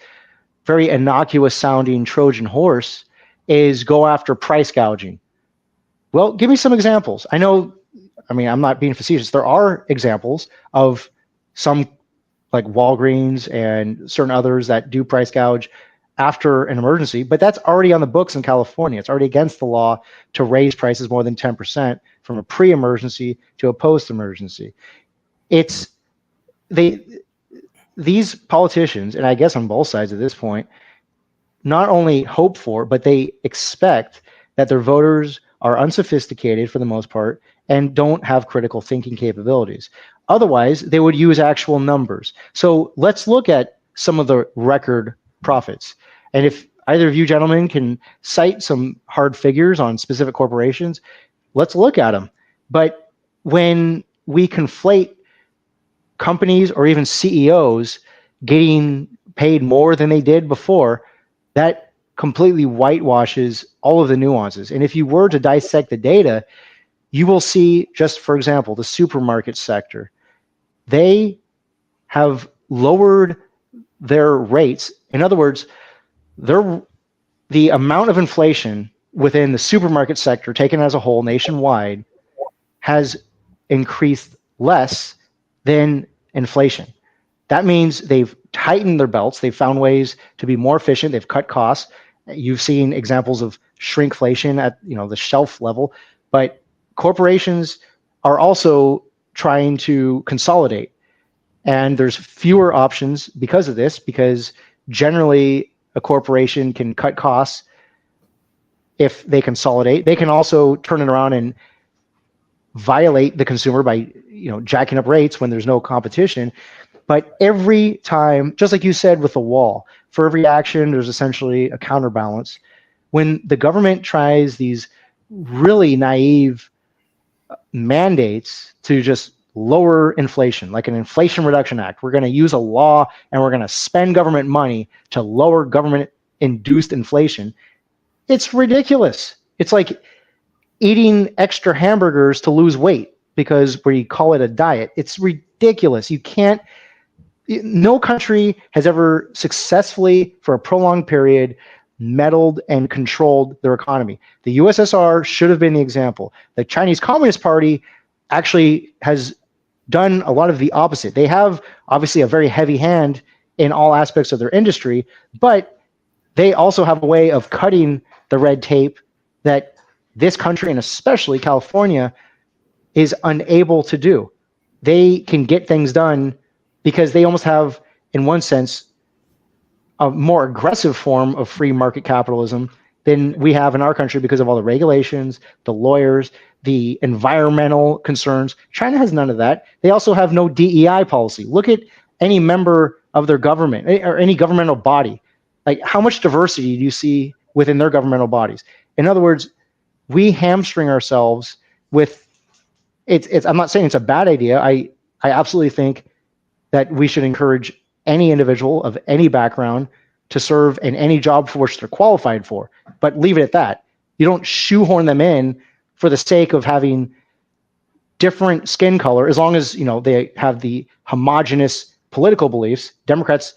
C: very innocuous sounding Trojan horse is go after price gouging. Well, give me some examples. I'm not being facetious. There are examples of some, like Walgreens and certain others, that do price gouge after an emergency, but that's already on the books in California. It's already against the law to raise prices more than 10% from a pre-emergency to a post-emergency. These politicians, and I guess on both sides at this point, not only hope for, but they expect that their voters are unsophisticated for the most part and don't have critical thinking capabilities. Otherwise, they would use actual numbers. So let's look at some of the record profits. And if either of you gentlemen can cite some hard figures on specific corporations, let's look at them. But when we conflate companies or even CEOs getting paid more than they did before, that completely whitewashes all of the nuances. And if you were to dissect the data, you will see, just for example, the supermarket sector. They have lowered their rates. In other words, the amount of inflation within the supermarket sector, taken as a whole nationwide, has increased less than inflation. That means they've tightened their belts. They've found ways to be more efficient. They've cut costs. You've seen examples of shrinkflation at the shelf level, but corporations are also trying to consolidate, and there's fewer options because of this, because generally a corporation can cut costs if they consolidate. They can also turn it around and violate the consumer by jacking up rates when there's no competition. But every time, just like you said with the wall, for every action there's essentially a counterbalance. When the government tries these really naive mandates to just lower inflation, like an Inflation Reduction Act, we're going to use a law and we're going to spend government money to lower government-induced inflation, it's ridiculous. It's like eating extra hamburgers to lose weight because we call it a diet. It's ridiculous. You can't. No country has ever successfully, for a prolonged period, meddled and controlled their economy. The USSR should have been the example. The Chinese Communist Party actually has done a lot of the opposite. They have obviously a very heavy hand in all aspects of their industry, but they also have a way of cutting the red tape that this country, and especially California, is unable to do. They can get things done because they almost have, in one sense, a more aggressive form of free market capitalism than we have in our country because of all the regulations, the lawyers, the environmental concerns. China has none of that. They also have no DEI policy. Look at any member of their government or any governmental body. Like, how much diversity do you see within their governmental bodies? In other words, we hamstring ourselves with it's I'm not saying it's a bad idea. I absolutely think that we should encourage any individual of any background to serve in any job for which they're qualified for, but leave it at that. You don't shoehorn them in for the sake of having different skin color, as long as, you know, they have the homogenous political beliefs. Democrats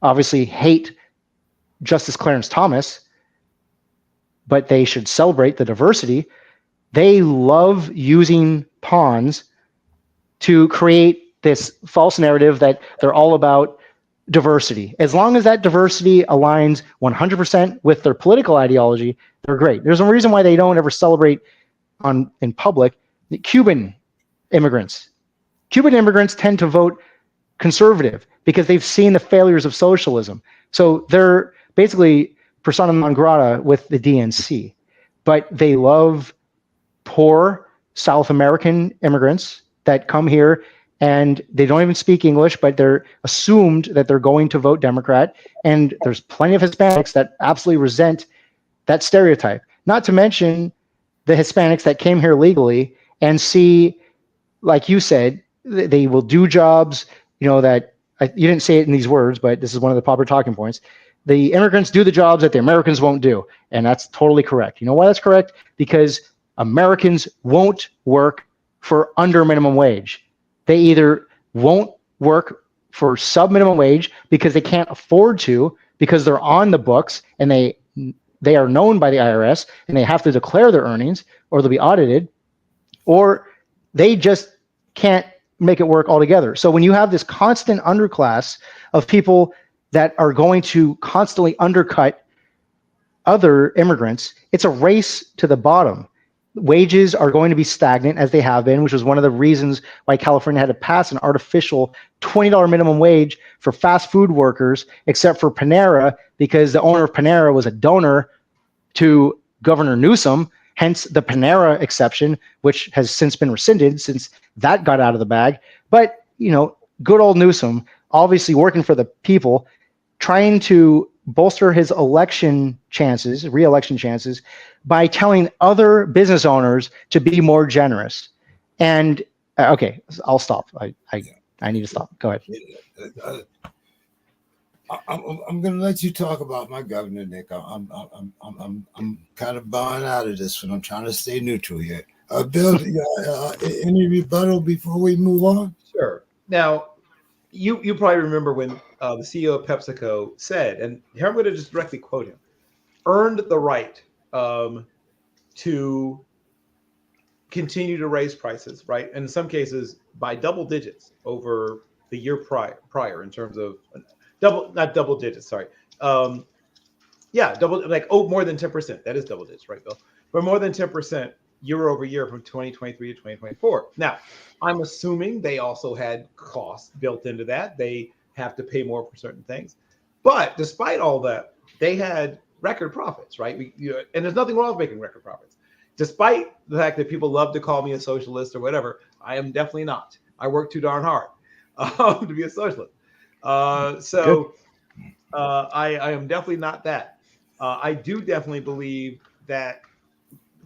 C: obviously hate Justice Clarence Thomas, but they should celebrate the diversity. They love using pawns to create this false narrative that they're all about diversity. As long as that diversity aligns 100% with their political ideology, they're great. There's a reason why they don't ever celebrate in public the Cuban immigrants. Cuban immigrants tend to vote conservative because they've seen the failures of socialism. So they're basically persona non grata with the DNC, but they love poor South American immigrants that come here and they don't even speak English, but they're assumed that they're going to vote Democrat. And there's plenty of Hispanics that absolutely resent that stereotype. Not to mention the Hispanics that came here legally and see, like you said, they will do jobs, you know, that you didn't say it in these words, but this is one of the popular talking points. The immigrants do the jobs that the Americans won't do. And that's totally correct. You know why that's correct? Because Americans won't work for under minimum wage. They either won't work for sub minimum wage because they can't afford to, because they're on the books and they are known by the IRS and they have to declare their earnings or they'll be audited, or they just can't make it work altogether. So when you have this constant underclass of people that are going to constantly undercut other immigrants, it's a race to the bottom. Wages are going to be stagnant as they have been, which was one of the reasons why California had to pass an artificial $20 minimum wage for fast food workers, except for Panera, because the owner of Panera was a donor to Governor Newsom, hence the Panera exception, which has since been rescinded since that got out of the bag. But, you know, good old Newsom, obviously working for the people, trying to bolster his re-election chances by telling other business owners to be more generous. And okay, I'll stop. I need to stop. Go ahead.
A: I'm going to let you talk about my governor, Nick. I'm kind of bowing out of this one. I'm trying to stay neutral here. Bill, any rebuttal before we move on?
B: Sure. Now, you probably remember when the CEO of PepsiCo said, and here I'm going to just directly quote him, earned the right to continue to raise prices, right? And in some cases by double digits over the year prior in terms of not double digits, sorry. Double, like, more than 10%. That is double digits, right, Bill? But more than 10% year over year from 2023 to 2024. Now, I'm assuming they also had costs built into that. They have to pay more for certain things. But despite all that, they had record profits, right? And there's nothing wrong with making record profits. Despite the fact that people love to call me a socialist or whatever, I am definitely not. I work too darn hard to be a socialist. I am definitely not that. I do definitely believe that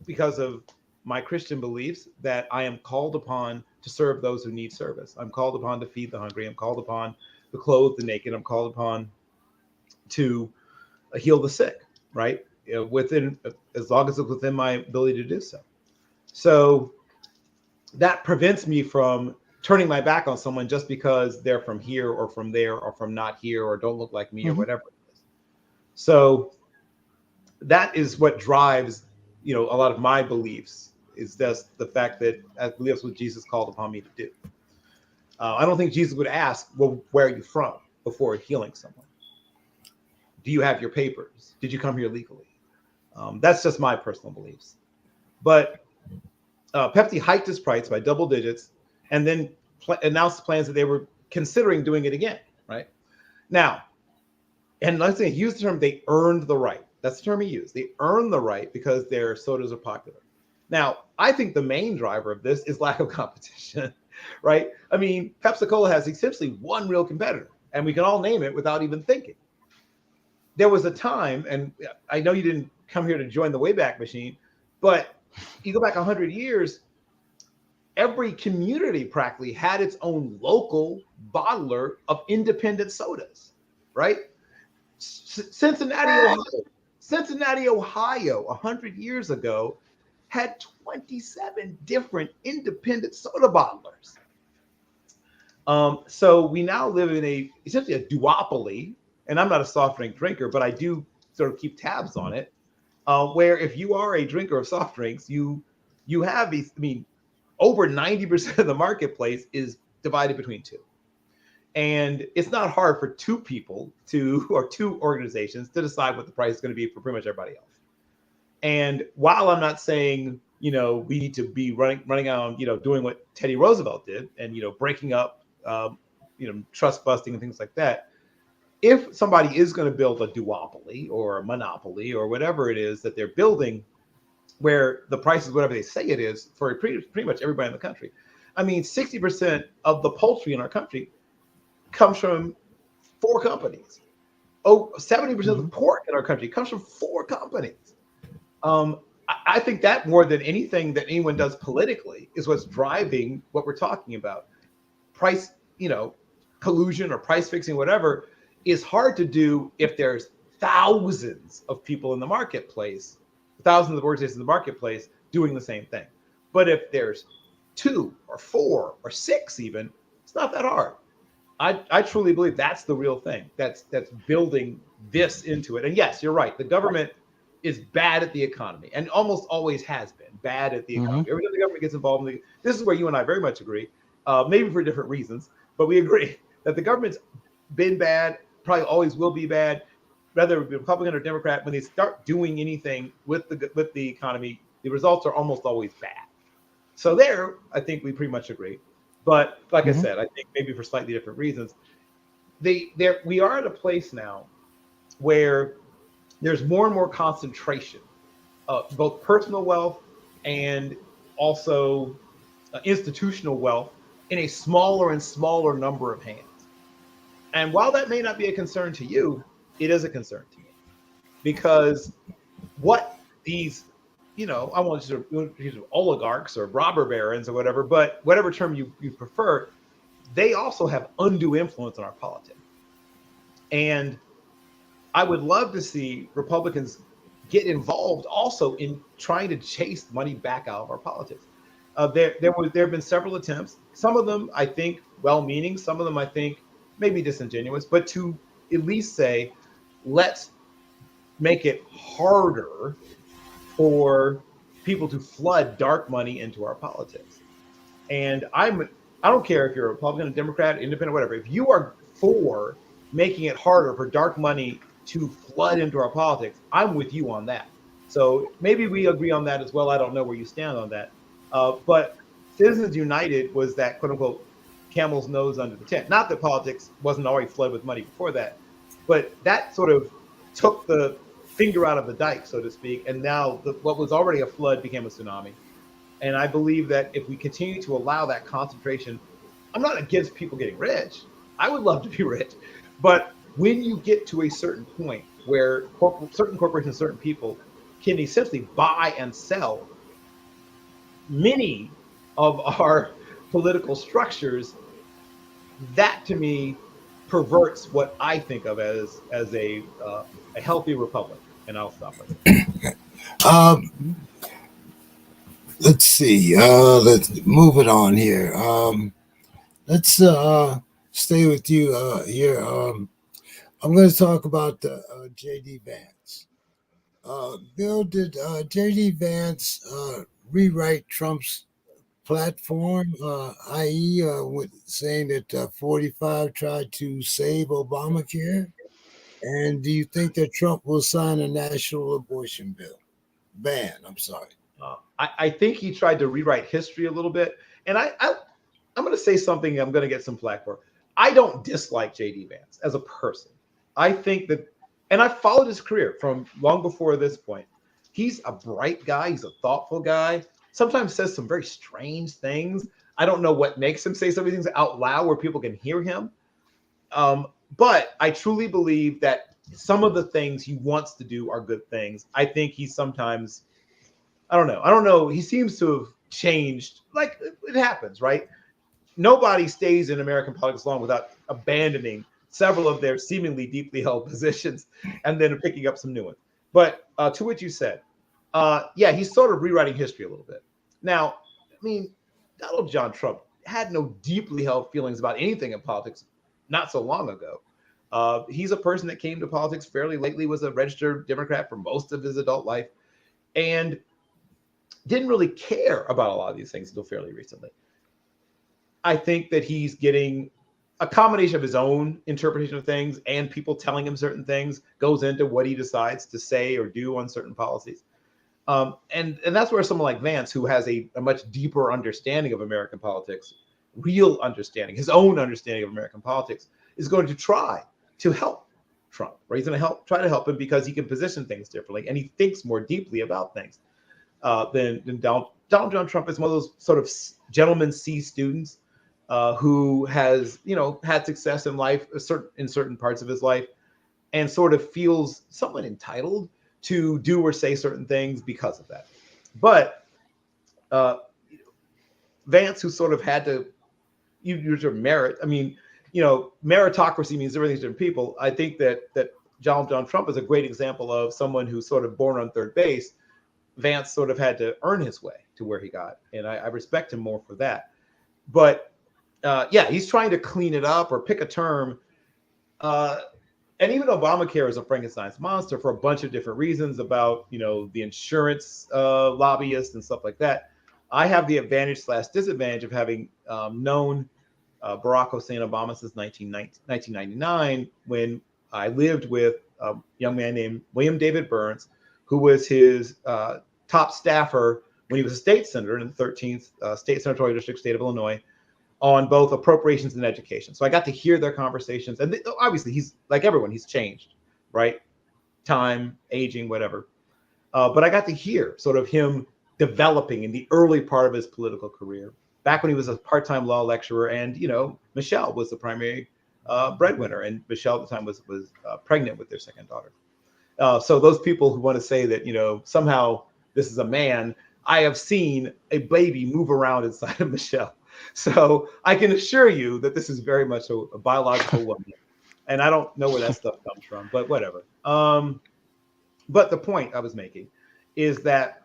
B: because of my Christian beliefs, that I am called upon to serve those who need service. I'm called upon to feed the hungry. I'm called upon to clothe the naked. I'm called upon to heal the sick, right? Within, as long as it's within my ability to do so. So that prevents me from turning my back on someone just because they're from here or from there or from not here or don't look like me or whatever it is. So that is what drives, a lot of my beliefs, is just the fact that I believe that's what Jesus called upon me to do. I don't think Jesus would ask, well, where are you from, before healing someone. Do you have your papers? Did you come here legally? That's just my personal beliefs. But Pepsi hiked its price by double digits and then announced plans that they were considering doing it again, right? Now, and let's say, use the term, they earned the right. That's the term he used. They earned the right because their sodas are popular. Now, I think the main driver of this is lack of competition, right? I mean, Pepsi-Cola has essentially one real competitor, and we can all name it without even thinking. There was a time, and I know you didn't come here to join the Wayback Machine, but you go back 100 years, every community practically had its own local bottler of independent sodas, right? Cincinnati, Ohio, 100 years ago, had 27 different independent soda bottlers. So we now live in essentially a duopoly, and I'm not a soft drink drinker, but I do sort of keep tabs on it, where if you are a drinker of soft drinks, you have these, over 90% of the marketplace is divided between two. And it's not hard for two organizations to decide what the price is going to be for pretty much everybody else. And while I'm not saying, we need to be running out, doing what Teddy Roosevelt did and, breaking up, trust busting and things like that. If somebody is going to build a duopoly or a monopoly or whatever it is that they're building, where the price is whatever they say it is for pretty much everybody in the country. 60% of the poultry in our country comes from 4 companies. 70% of the pork in our country comes from 4 companies. I think that more than anything that anyone does politically is what's driving what we're talking about. Price, collusion or price fixing, whatever, is hard to do if there's thousands of people in the marketplace, thousands of organizations in the marketplace doing the same thing. But if there's 2 or 4 or 6 even, it's not that hard. I truly believe that's the real thing that's building this into it. And yes, you're right. The government is bad at the economy and almost always has been bad at the economy. Every time the government gets involved this is where you and I very much agree, maybe for different reasons, but we agree that the government's been bad, probably always will be bad, whether Republican or Democrat. When they start doing anything with the economy, the results are almost always bad. So there, I think we pretty much agree. But like I said, I think maybe for slightly different reasons, we are at a place now where there's more and more concentration of both personal wealth and also institutional wealth in a smaller and smaller number of hands. And while that may not be a concern to you, it is a concern to me, because what these, I want to use oligarchs or robber barons or whatever, but whatever term you prefer, they also have undue influence on our politics. And I would love to see Republicans get involved also in trying to chase money back out of our politics. There have been several attempts. Some of them, I think, well-meaning. Some of them, I think, maybe disingenuous. But to at least say, let's make it harder for people to flood dark money into our politics. And I don't care if you're a Republican, a Democrat, independent, whatever. If you are for making it harder for dark money to flood into our politics, I'm with you on that. So maybe we agree on that as well. I don't know where you stand on that. But Citizens United was that quote unquote camel's nose under the tent. Not that politics wasn't already flooded with money before that, but that sort of took the finger out of the dike, so to speak. And now what was already a flood became a tsunami. And I believe that if we continue to allow that concentration, I'm not against people getting rich. I would love to be rich. But when you get to a certain point where certain corporations, certain people can essentially buy and sell many of our political structures, that to me perverts what I think of as a healthy republic. And I'll stop right there.
A: Let's see. Let's move it on here. let's stay with you here. I'm going to talk about J.D. Vance. Bill, did J.D. Vance rewrite Trump's platform, i.e., with saying that 45 tried to save Obamacare? And do you think that Trump will sign a national abortion bill? Ban, I'm sorry.
B: I think he tried to rewrite history a little bit. And I'm going to say something I'm going to get some flack for. I don't dislike J.D. Vance as a person. I think that, and I followed his career from long before this point. He's a bright guy. He's a thoughtful guy. Sometimes says some very strange things. I don't know what makes him say some of these things out loud where people can hear him. But I truly believe that some of the things he wants to do are good things. I think he sometimes, I don't know. He seems to have changed. Like it happens, right? Nobody stays in American politics long without abandoning several of their seemingly deeply held positions and then picking up some new ones. But to what you said, yeah, he's sort of rewriting history a little bit. Now, I mean, Donald John Trump had no deeply held feelings about anything in politics not so long ago. He's a person that came to politics fairly lately, was a registered Democrat for most of his adult life, and didn't really care about a lot of these things until fairly recently. I think that he's getting a combination of his own interpretation of things and people telling him certain things goes into what he decides to say or do on certain policies. And that's where someone like Vance, who has a much deeper understanding of American politics, real understanding, his own understanding of American politics, is going to try to help Trump, right? He's going to try to help him because he can position things differently and he thinks more deeply about things than Donald John Trump is one of those sort of gentleman C students who has, had success in life, in certain parts of his life, and sort of feels somewhat entitled to do or say certain things because of that. But Vance, who sort of had to use your merit, I mean, meritocracy means everything to different people. I think that Donald John Trump is a great example of someone who's sort of born on third base. Vance sort of had to earn his way to where he got, and I respect him more for that. But yeah, he's trying to clean it up or pick a term. And even Obamacare is a Frankenstein's monster for a bunch of different reasons about, the insurance lobbyists and stuff like that. I have the advantage / disadvantage of having known Barack Hussein Obama since 1999, when I lived with a young man named William David Burns, who was his top staffer when he was a state senator in the 13th state senatorial district, state of Illinois, on both appropriations and education. So I got to hear their conversations. And obviously, he's like everyone, he's changed, right? Time, aging, whatever. But I got to hear sort of him developing in the early part of his political career, back when he was a part-time law lecturer. And, Michelle was the primary breadwinner. And Michelle at the time was pregnant with their second daughter. So those people who want to say that, somehow this is a man, I have seen a baby move around inside of Michelle. So I can assure you that this is very much a biological woman. And I don't know where that stuff comes from, but whatever. But the point I was making is that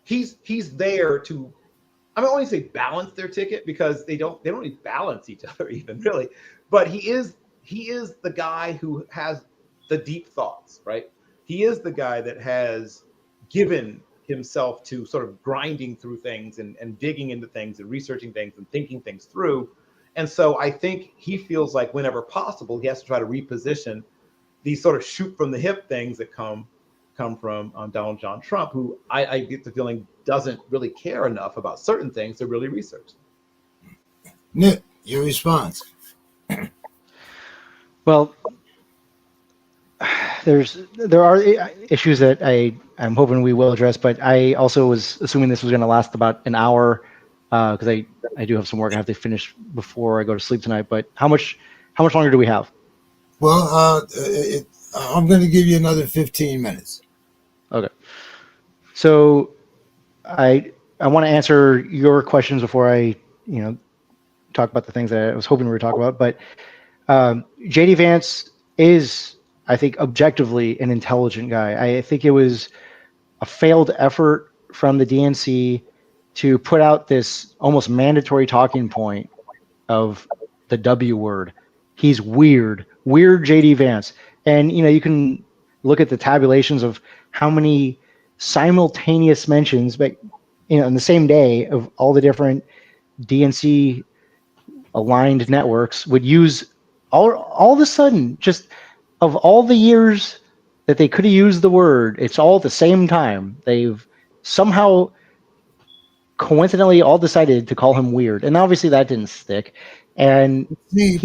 B: he's there to, I don't want to say balance their ticket, because they don't really balance each other even really. But he is the guy who has the deep thoughts, right? He is the guy that has given himself to sort of grinding through things and digging into things and researching things and thinking things through. And so I think he feels like whenever possible, he has to try to reposition these sort of shoot from the hip things that come from Donald John Trump, who I get the feeling doesn't really care enough about certain things to really research.
A: Nick, your response.
C: Well, there are issues that I'm hoping we will address, but I also was assuming this was going to last about an hour because I do have some work I have to finish before I go to sleep tonight. But how much longer do we have?
A: Well, I'm going to give you another 15 minutes.
C: Okay. So I want to answer your questions before I talk about the things that I was hoping we were talking about. But J.D. Vance is, I think, objectively an intelligent guy. I think it was a failed effort from the DNC to put out this almost mandatory talking point of the W word. He's weird JD Vance. And, you can look at the tabulations of how many simultaneous mentions, but, in the same day of all the different DNC aligned networks would use all of a sudden, just of all the years that they could have used the word, it's all at the same time. They've somehow coincidentally all decided to call him weird, and obviously that didn't stick. And
A: see,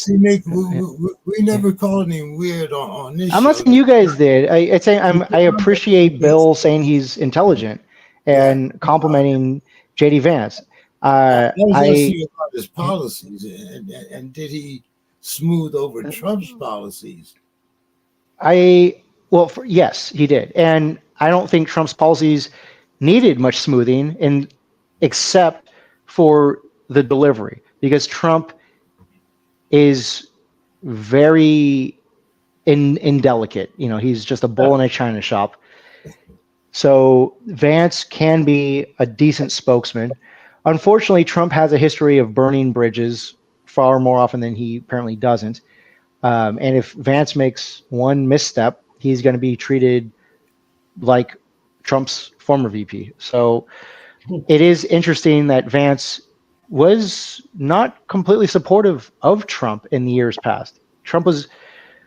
A: Nick, we never called him weird on this.
C: I'm not saying you guys did. I appreciate Bill saying he's intelligent and complimenting JD Vance.
A: I was asking about his policies, and did he smooth over Trump's policies?
C: Yes, he did, and I don't think Trump's policies needed much smoothing, except for the delivery, because Trump is very indelicate. He's just a bull in a china shop. So Vance can be a decent spokesman. Unfortunately, Trump has a history of burning bridges far more often than he apparently doesn't. And if Vance makes one misstep, he's going to be treated like Trump's former VP. So it is interesting that Vance was not completely supportive of Trump in the years past. Trump was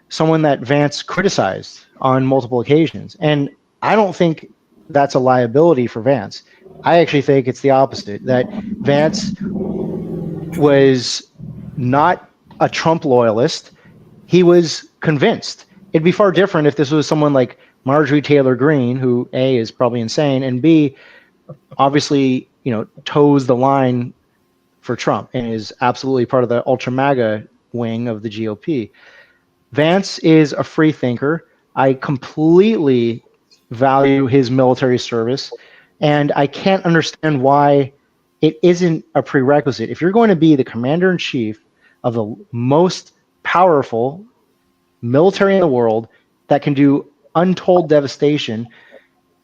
C: someone that Vance criticized on multiple occasions. And I don't think that's a liability for Vance. I actually think it's the opposite, that Vance was not a Trump loyalist. He was convinced. It'd be far different if this was someone like Marjorie Taylor Greene, who A, is probably insane, and B, obviously, toes the line for Trump and is absolutely part of the ultra MAGA wing of the GOP. Vance is a free thinker. I completely value his military service, and I can't understand why it isn't a prerequisite. If you're going to be the commander-in-chief of the most powerful military in the world that can do untold devastation,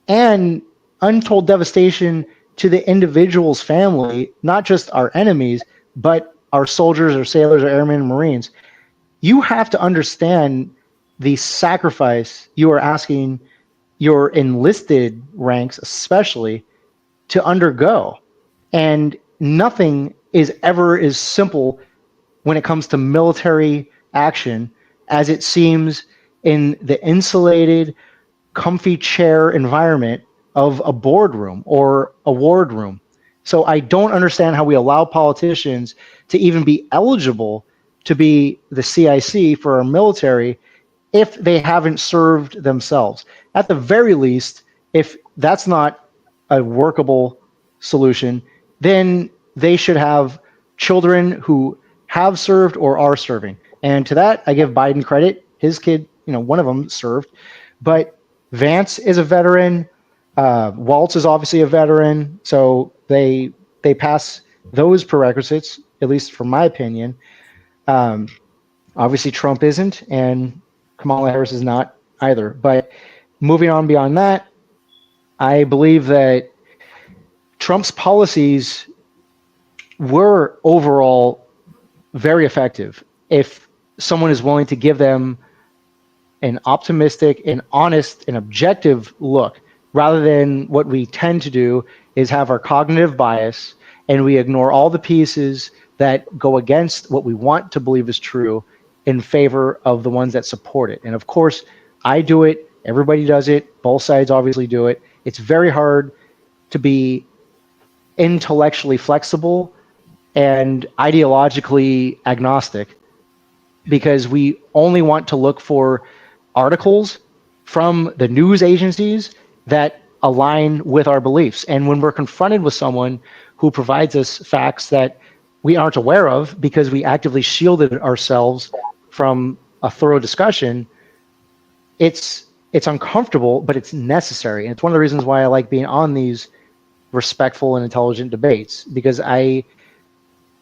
C: and untold devastation to the individual's family, not just our enemies, but our soldiers or sailors or airmen and Marines, you have to understand the sacrifice you are asking your enlisted ranks, especially, to undergo. And nothing is ever as simple when it comes to military action as it seems in the insulated, comfy chair environment of a boardroom or a wardroom. So I don't understand how we allow politicians to even be eligible to be the CIC for our military if they haven't served themselves. At the very least, if that's not a workable solution, then they should have children who have served or are serving. And to that, I give Biden credit. His kid, one of them served. But Vance is a veteran. Waltz is obviously a veteran. So they pass those prerequisites, at least from my opinion. Obviously, Trump isn't, and Kamala Harris is not either. But moving on beyond that, I believe that Trump's policies were overall very effective if someone is willing to give them an optimistic and honest and objective look, rather than what we tend to do is have our cognitive bias and we ignore all the pieces that go against what we want to believe is true in favor of the ones that support it. And of course, I do it. Everybody does it. Both sides obviously do it. It's very hard to be intellectually flexible and ideologically agnostic, because we only want to look for articles from the news agencies that align with our beliefs. And when we're confronted with someone who provides us facts that we aren't aware of because we actively shielded ourselves from a thorough discussion, it's uncomfortable, but it's necessary. And it's one of the reasons why I like being on these respectful and intelligent debates, because I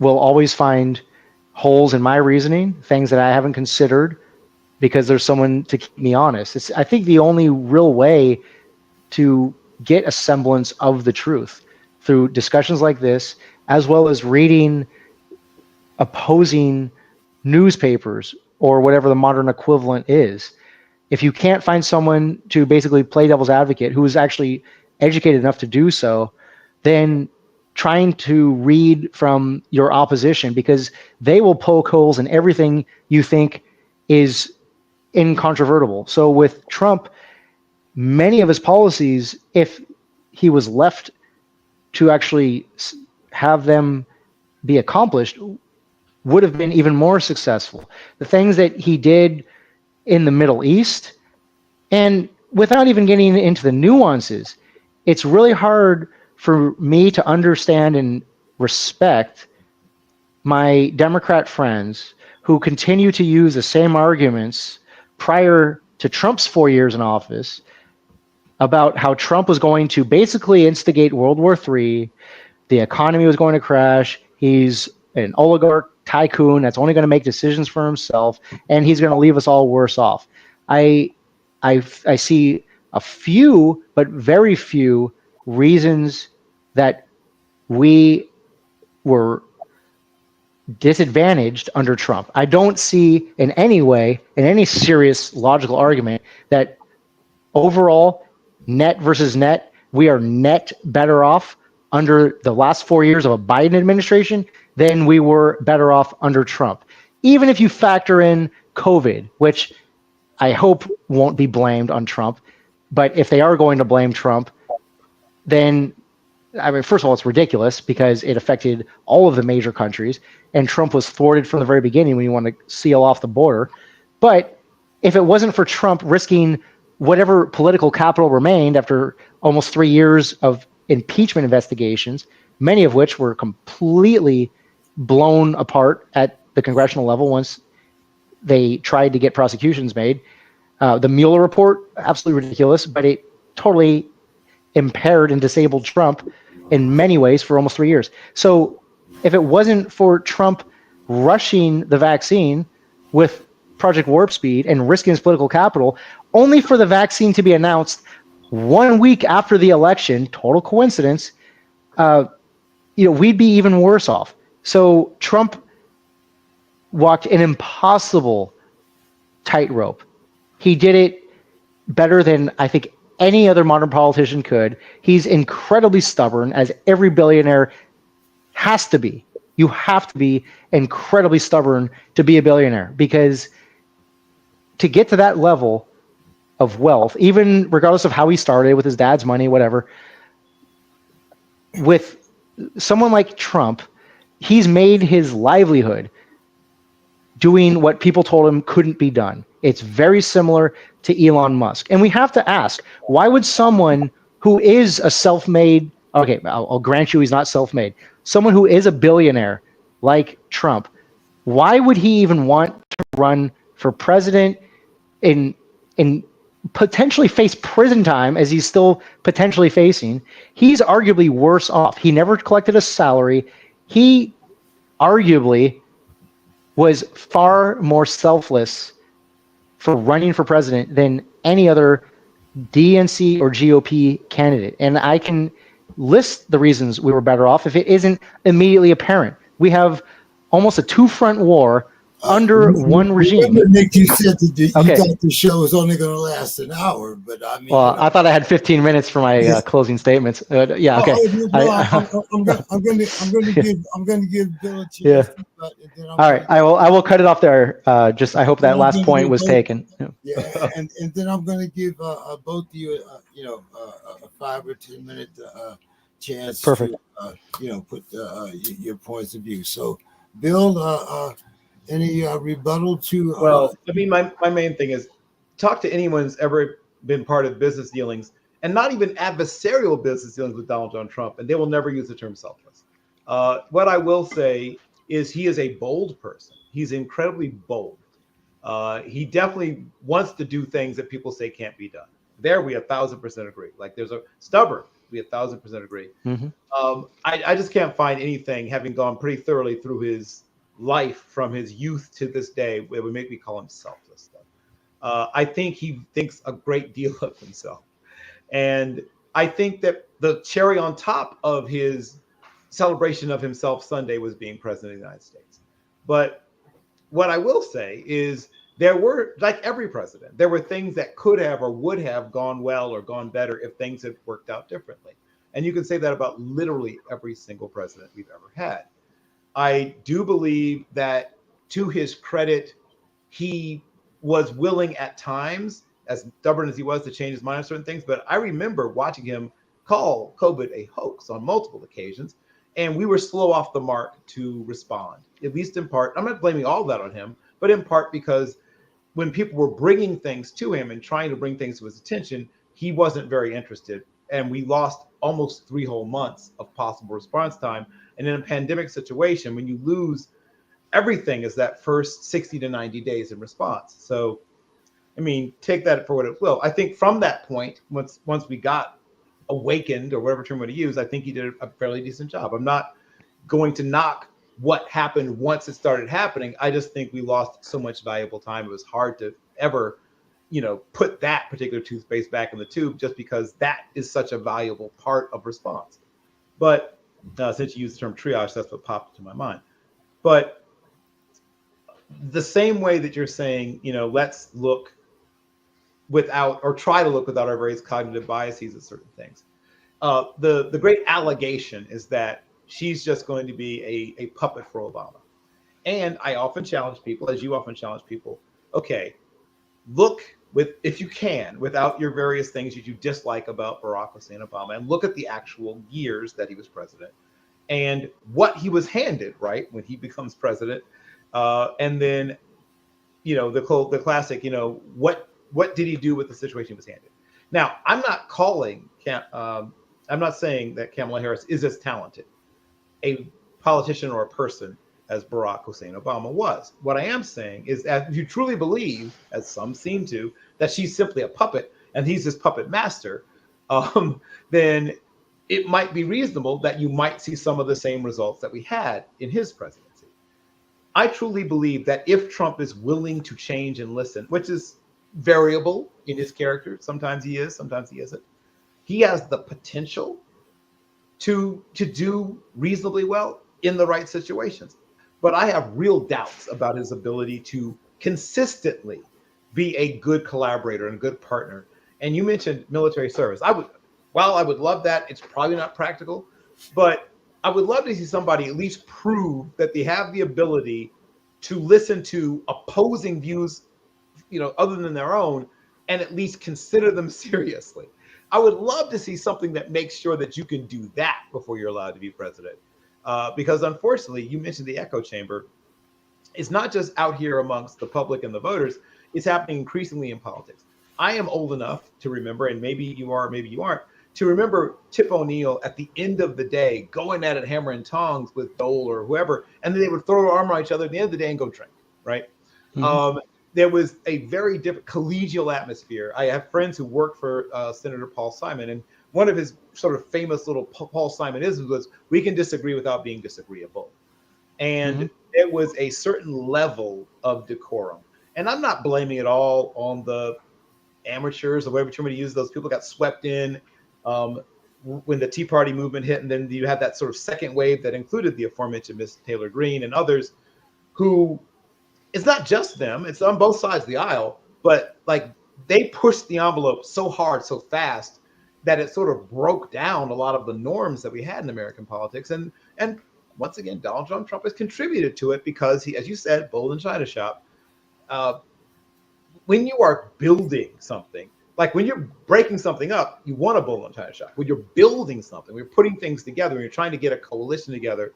C: will always find holes in my reasoning, things that I haven't considered, because there's someone to keep me honest. It's, I think, the only real way to get a semblance of the truth. through discussions like this, as well as reading opposing newspapers or whatever the modern equivalent is. If you can't find someone to basically play devil's advocate who is actually educated enough to do so, then trying to read from your opposition, because they will poke holes in everything you think is incontrovertible. So with Trump, many of his policies, if he was left to actually have them be accomplished, would have been even more successful. The things that he did in the Middle East, and without even getting into the nuances, it's really hard for me to understand and respect my Democrat friends who continue to use the same arguments prior to Trump's 4 years in office about how Trump was going to basically instigate World War III, the economy was going to crash, he's an oligarch tycoon that's only going to make decisions for himself, and he's going to leave us all worse off. I see a few, but very few reasons that we were disadvantaged under Trump. I don't see in any way, in any serious logical argument, that overall, net versus net, we are net better off under the last 4 years of a Biden administration than we were better off under Trump. Even if you factor in COVID, which I hope won't be blamed on Trump, but if they are going to blame Trump, then, I mean, first of all, it's ridiculous because it affected all of the major countries, and Trump was thwarted from the very beginning when he wanted to seal off the border. But if it wasn't for Trump risking whatever political capital remained after almost 3 years of impeachment investigations, many of which were completely blown apart at the congressional level once they tried to get prosecutions made. The Mueller report, absolutely ridiculous, but it totally impaired and disabled Trump in many ways for almost 3 years. So if it wasn't for Trump rushing the vaccine with Project Warp Speed and risking his political capital, only for the vaccine to be announced 1 week after the election, total coincidence, we'd be even worse off. So Trump walked an impossible tightrope. He did it better than I think any other modern politician could. He's incredibly stubborn, as every billionaire has to be. You have to be incredibly stubborn to be a billionaire, because to get to that level of wealth, even regardless of how he started with his dad's money, whatever, with someone like Trump, he's made his livelihood doing what people told him couldn't be done. It's very similar to Elon Musk. And we have to ask, why would someone who is a self-made, okay, I'll grant you he's not self-made, someone who is a billionaire like Trump, why would he even want to run for president and potentially face prison time, as he's still potentially facing? He's arguably worse off. He never collected a salary. He arguably was far more selfless for running for president than any other DNC or GOP candidate. And I can list the reasons we were better off if it isn't immediately apparent. We have almost a two-front war under one regime.
A: Nick, you said that you
C: Okay.
A: thought the show was only going to last an hour, but I mean,
C: Well, I thought I had 15 minutes for my closing statements. Yeah, okay.
A: I'm going to give Bill a chance.
C: Yeah.
A: But then
C: All right, I will cut it off there. Just I hope that last point was taken.
A: Yeah, and then I'm going to give both of you, a 5 or 10 minute chance.
C: Perfect.
A: To, put your points of view. So, Bill, any rebuttal to?
B: Well, I mean, my main thing is talk to anyone who's ever been part of business dealings, and not even adversarial business dealings with Donald John Trump, and they will never use the term selfless. What I will say is he is a bold person. He's incredibly bold. He definitely wants to do things that people say can't be done. There, we 1,000% agree. Like there's a stubborn, we 1,000% agree.
C: Mm-hmm.
B: I just can't find anything, having gone pretty thoroughly through his life from his youth to this day, that would make me call him selfless. I think he thinks a great deal of himself. And I think that the cherry on top of his celebration of himself Sunday was being president of the United States. But what I will say is there were, like every president, there were things that could have or would have gone well or gone better if things had worked out differently. And you can say that about literally every single president we've ever had. I do believe that, to his credit, he was willing at times, as stubborn as he was, to change his mind on certain things. But I remember watching him call COVID a hoax on multiple occasions, and we were slow off the mark to respond, at least in part. I'm not blaming all that on him, but in part because when people were bringing things to him and trying to bring things to his attention, he wasn't very interested. And we lost almost 3 whole months of possible response time. And in a pandemic situation, when you lose everything, is that first 60 to 90 days in response. So, I mean, take that for what it will. I think from that point, once we got awakened, or whatever term you want to use, I think he did a fairly decent job. I'm not going to knock what happened once it started happening. I just think we lost so much valuable time. It was hard to ever, put that particular toothpaste back in the tube, just because that is such a valuable part of response. But since you used the term triage, that's what popped into my mind. But the same way that you're saying, let's look without, or try to look without, our various cognitive biases at certain things. The great allegation is that she's just going to be a puppet for Obama. And I often challenge people, as you often challenge people, okay, look if you can, without your various things that you dislike about Barack Hussein Obama, and look at the actual years that he was president and what he was handed, right, when he becomes president. And then, the classic, what did he do with the situation he was handed? Now, I'm not saying that Kamala Harris is as talented a politician or a person as Barack Hussein Obama was. What I am saying is that if you truly believe, as some seem to, that she's simply a puppet and he's this puppet master, then it might be reasonable that you might see some of the same results that we had in his presidency. I truly believe that if Trump is willing to change and listen, which is variable in his character, sometimes he is, sometimes he isn't, he has the potential to do reasonably well in the right situations. But I have real doubts about his ability to consistently be a good collaborator and a good partner. And you mentioned military service. While I would love that, it's probably not practical, but I would love to see somebody at least prove that they have the ability to listen to opposing views, other than their own, and at least consider them seriously. I would love to see something that makes sure that you can do that before you're allowed to be president. Because unfortunately, you mentioned the echo chamber. It's not just out here amongst the public and the voters. It's happening increasingly in politics. I am old enough to remember, and maybe you are, maybe you aren't, to remember Tip O'Neill at the end of the day going at it hammer and tongs with Dole or whoever, and then they would throw their arm on each other at the end of the day and go drink, right? Mm-hmm. There was a very different collegial atmosphere. I have friends who work for Senator Paul Simon, and one of his sort of famous little Paul Simon-isms was, we can disagree without being disagreeable. And there was a certain level of decorum. And I'm not blaming it all on the amateurs or whatever term to use. Those people got swept in when the Tea Party movement hit. And then you had that sort of second wave that included the aforementioned Miss Taylor Greene and others who, it's not just them, it's on both sides of the aisle, but like they pushed the envelope so hard, so fast, that it sort of broke down a lot of the norms that we had in American politics. And once again, Donald John Trump has contributed to it because he, as you said, bold in China shop. When you are building something, like when you're breaking something up, you want a bull in China shop. When you're building something, when you're putting things together, when you're trying to get a coalition together,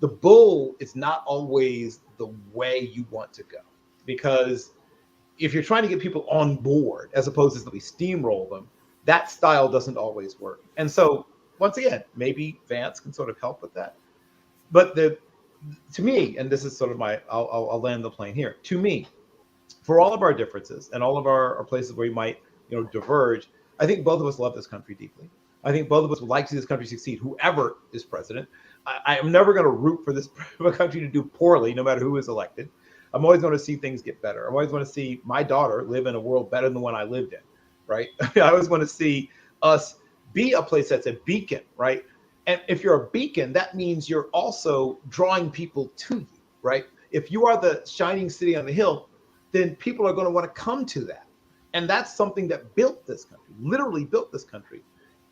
B: the bull is not always the way you want to go. Because if you're trying to get people on board, as opposed to simply steamroll them, that style doesn't always work. And so, once again, maybe Vance can sort of help with that. But to me, and this is sort of I'll land the plane here. To me, for all of our differences and all of our places where we might, diverge, I think both of us love this country deeply. I think both of us would like to see this country succeed, whoever is president. I am never going to root for this country to do poorly, no matter who is elected. I'm always going to see things get better. I always want to see my daughter live in a world better than the one I lived in, right? I always want to see us be a place that's a beacon, right? And if you're a beacon, that means you're also drawing people to you, right? If you are the shining city on the hill, then people are going to want to come to that. And that's something that built this country, literally built this country.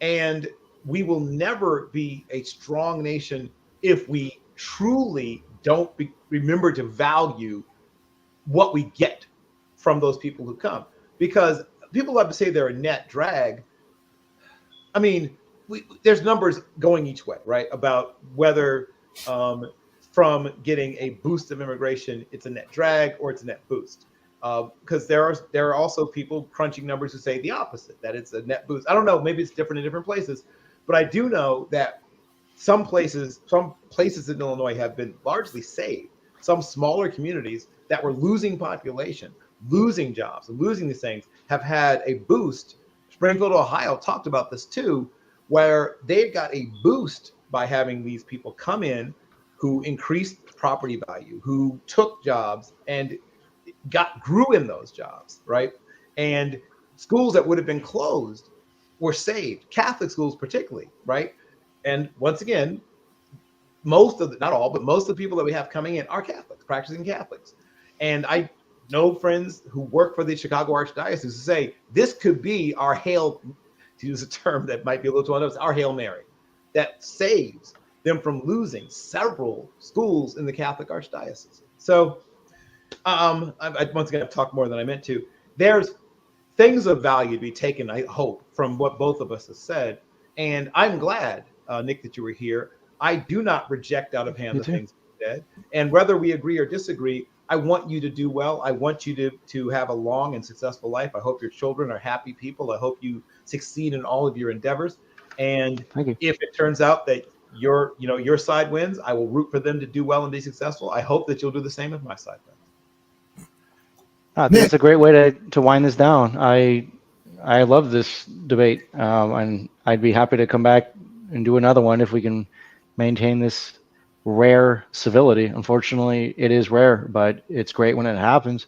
B: And we will never be a strong nation if we truly don't remember to value what we get from those people who come. Because people love to say they're a net drag. I mean, there's numbers going each way, right? About whether from getting a boost of immigration, it's a net drag or it's a net boost. Because there are also people crunching numbers who say the opposite, that it's a net boost. I don't know, maybe it's different in different places, but I do know that some places in Illinois have been largely saved. Some smaller communities that were losing population, losing jobs, and losing these things have had a boost. Springfield, Ohio talked about this too, where they've got a boost by having these people come in who increased property value, who took jobs and grew in those jobs, right? And schools that would have been closed were saved, Catholic schools particularly, right? And once again, most of the, not all, but most of the people that we have coming in are Catholics, practicing Catholics. And I know friends who work for the Chicago Archdiocese who say this could be our Hail, to use a term that might be a little too unknown, our Hail Mary, that saves them from losing several schools in the Catholic Archdiocese. So once again, I've talked more than I meant to. There's things of value to be taken, I hope, from what both of us have said. And I'm glad, Nick, that you were here. I do not reject out of hand the things you said. And whether we agree or disagree, I want you to do well. I want you to have a long and successful life. I hope your children are happy people. I hope you succeed in all of your endeavors. And if it turns out that your side wins, I will root for them to do well and be successful. I hope that you'll do the same if my side wins.
C: I think it's a great way to wind this down. I love this debate, and I'd be happy to come back and do another one if we can maintain this rare civility. Unfortunately, it is rare, but it's great when it happens.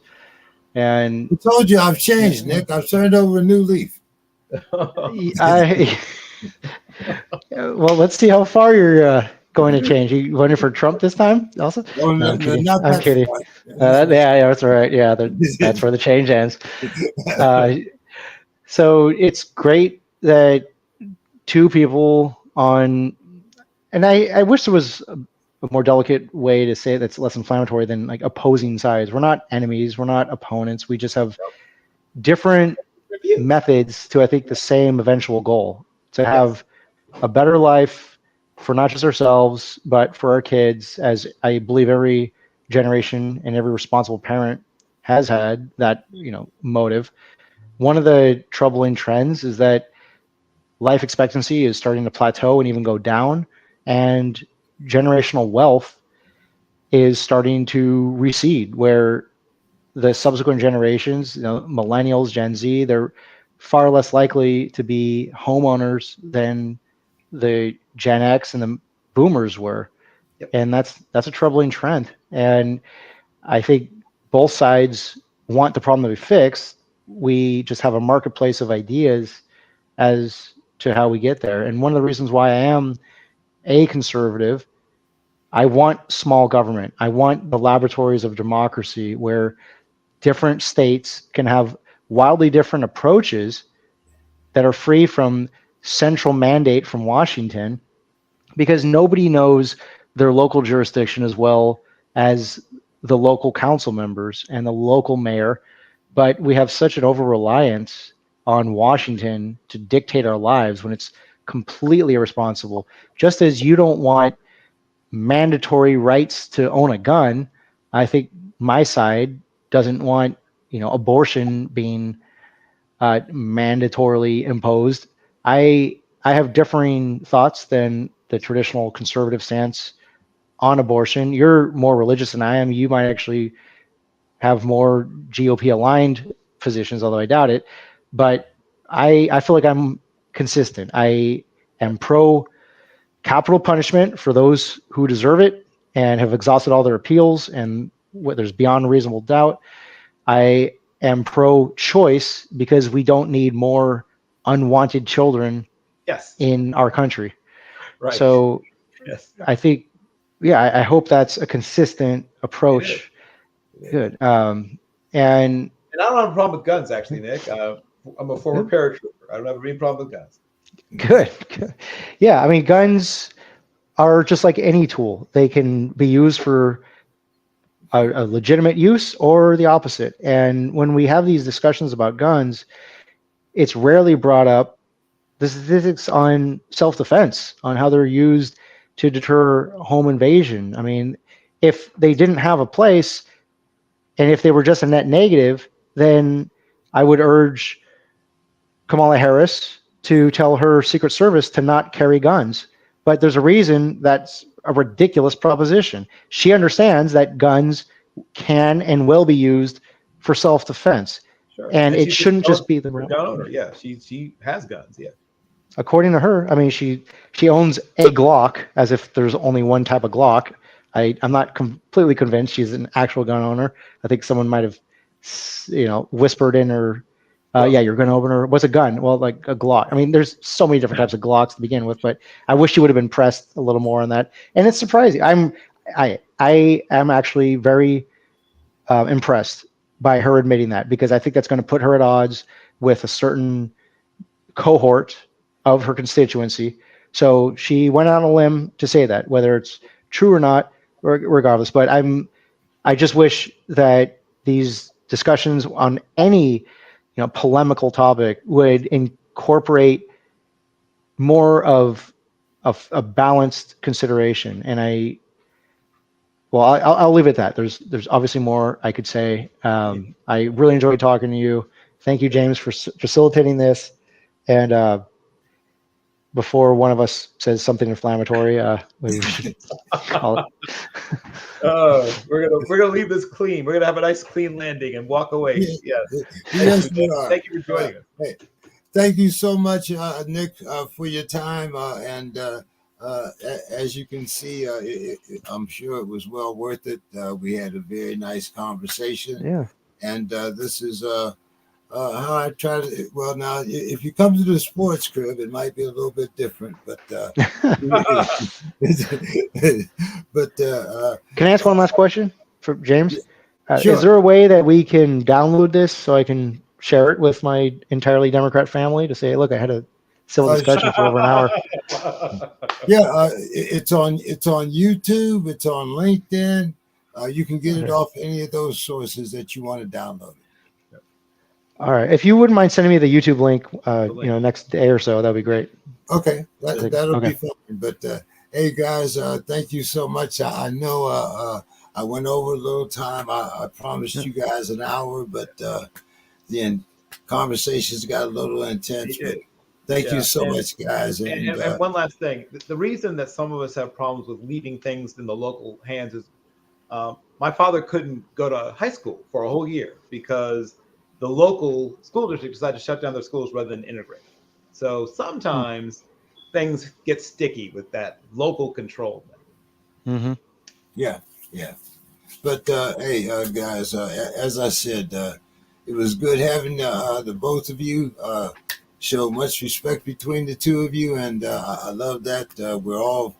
C: And
A: I told you I've changed, Nick. I've turned over a new leaf.
C: Well, let's see how far you're going to change. You voting for Trump this time also?
A: Oh, no,
C: I'm kidding.
A: not
C: I'm kidding. Yeah, that's all right. Yeah, that's where the change ends. So it's great that two people on, and I wish there was a more delicate way to say it that's less inflammatory than like opposing sides. We're not enemies. We're not opponents. We just have different methods to, I think, the same eventual goal, to have a better life for not just ourselves, but for our kids, as I believe every generation and every responsible parent has had that, motive. One of the troubling trends is that life expectancy is starting to plateau and even go down, and generational wealth is starting to recede, where the subsequent generations, millennials, Gen Z, they're far less likely to be homeowners than the Gen X and the boomers were.
B: Yep.
C: And that's a troubling trend. And I think both sides want the problem to be fixed. We just have a marketplace of ideas as to how we get there. And one of the reasons why I am a conservative, I want small government. I want the laboratories of democracy where different states can have wildly different approaches that are free from central mandate from Washington, because nobody knows their local jurisdiction as well as the local council members and the local mayor. But we have such an over-reliance on Washington to dictate our lives when it's completely irresponsible. Just as you don't want mandatory rights to own a gun, I think my side doesn't want, abortion being mandatorily imposed. I have differing thoughts than the traditional conservative stance on abortion. You're more religious than I am. You might actually have more GOP aligned positions, although I doubt it. But I feel like I'm consistent. I am pro capital punishment for those who deserve it and have exhausted all their appeals and there's beyond reasonable doubt. I am pro choice because we don't need more unwanted children
B: Yes.
C: in our country.
B: Right.
C: So
B: Yes.
C: I think, yeah, I hope that's a consistent approach. Good. And
B: And I don't have a problem with guns, actually, Nick. I'm a former paratrooper. I don't have any problem with guns.
C: good. Good. Yeah, I mean, guns are just like any tool. They can be used for a legitimate use or the opposite. And when we have these discussions about guns, it's rarely brought up the statistics on self-defense, on how they're used to deter home invasion. I mean, if they didn't have a place, and if they were just a net negative, then I would urge Kamala Harris to tell her Secret Service to not carry guns. But there's a reason that's a ridiculous proposition. She understands that guns can and will be used for self-defense.
B: Sure.
C: And it
B: she's
C: shouldn't just be the
B: a gun owner. Yeah, she has guns. Yeah.
C: according to her. I mean, she owns a Glock, as if there's only one type of Glock. I'm not completely convinced she's an actual gun owner. I think someone might have, whispered in her, yeah, you're gun owner. What's a gun? Well, like a Glock. I mean, there's so many different types of Glocks to begin with, but I wish she would have been pressed a little more on that. And it's surprising. I am actually very impressed by her admitting that, because I think that's going to put her at odds with a certain cohort of her constituency. So she went on a limb to say that, whether it's true or not, regardless. But I just wish that these discussions on any polemical topic would incorporate more of a balanced consideration. And I'll leave it at that. There's obviously more I could say. I really enjoyed talking to you. Thank you, James, for facilitating this. And before one of us says something inflammatory, we should call it.
B: We're gonna leave this clean. We're gonna have a nice clean landing and walk away. Yes.
A: Yes, we are.
B: Thank you for joining us.
A: Hey, thank you so much, Nick, for your time. As you can see, I'm sure it was well worth it. We had a very nice conversation.
C: Yeah.
A: And this is how I try to. Well, now, if you come to the sports crib, it might be a little bit different, but
C: Can I ask one last question for James?
A: Sure.
C: Is there a way that we can download this so I can share it with my entirely Democrat family to say, look, I had a civil discussion for over an hour?
A: Yeah, it's on YouTube. It's on LinkedIn. You can get it off any of those sources that you want to download.
C: All right. If you wouldn't mind sending me the YouTube link, next day or so, that'd be great.
A: Okay, that'll be fun. But hey, guys, thank you so much. I know I went over a little time. I promised you guys an hour, but the conversations got a little intense. But thank you so much, guys.
B: And one last thing: the reason that some of us have problems with leaving things in the local hands is my father couldn't go to high school for a whole year because the local school district decided to shut down their schools rather than integrate. So sometimes things get sticky with that local control.
C: Mm-hmm.
A: Yeah. But hey, guys, as I said, it was good having the both of you. Show much respect between the two of you, and I love that. We're all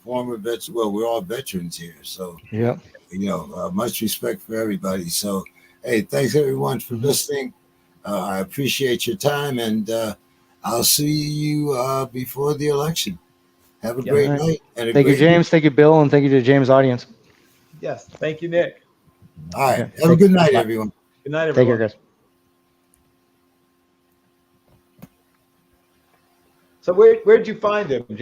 A: former vets. Well, we're all veterans here, so
C: yeah,
A: much respect for everybody. So. Hey, thanks everyone for listening. I appreciate your time, and I'll see you before the election. Have a great night. And
C: thank you, James. Thank you, Bill, and thank you to the James audience.
B: Yes, thank you, Nick.
A: All right. Have a good night, everyone.
B: Good night, everyone.
C: Take care, guys.
B: So where'd you find him, James?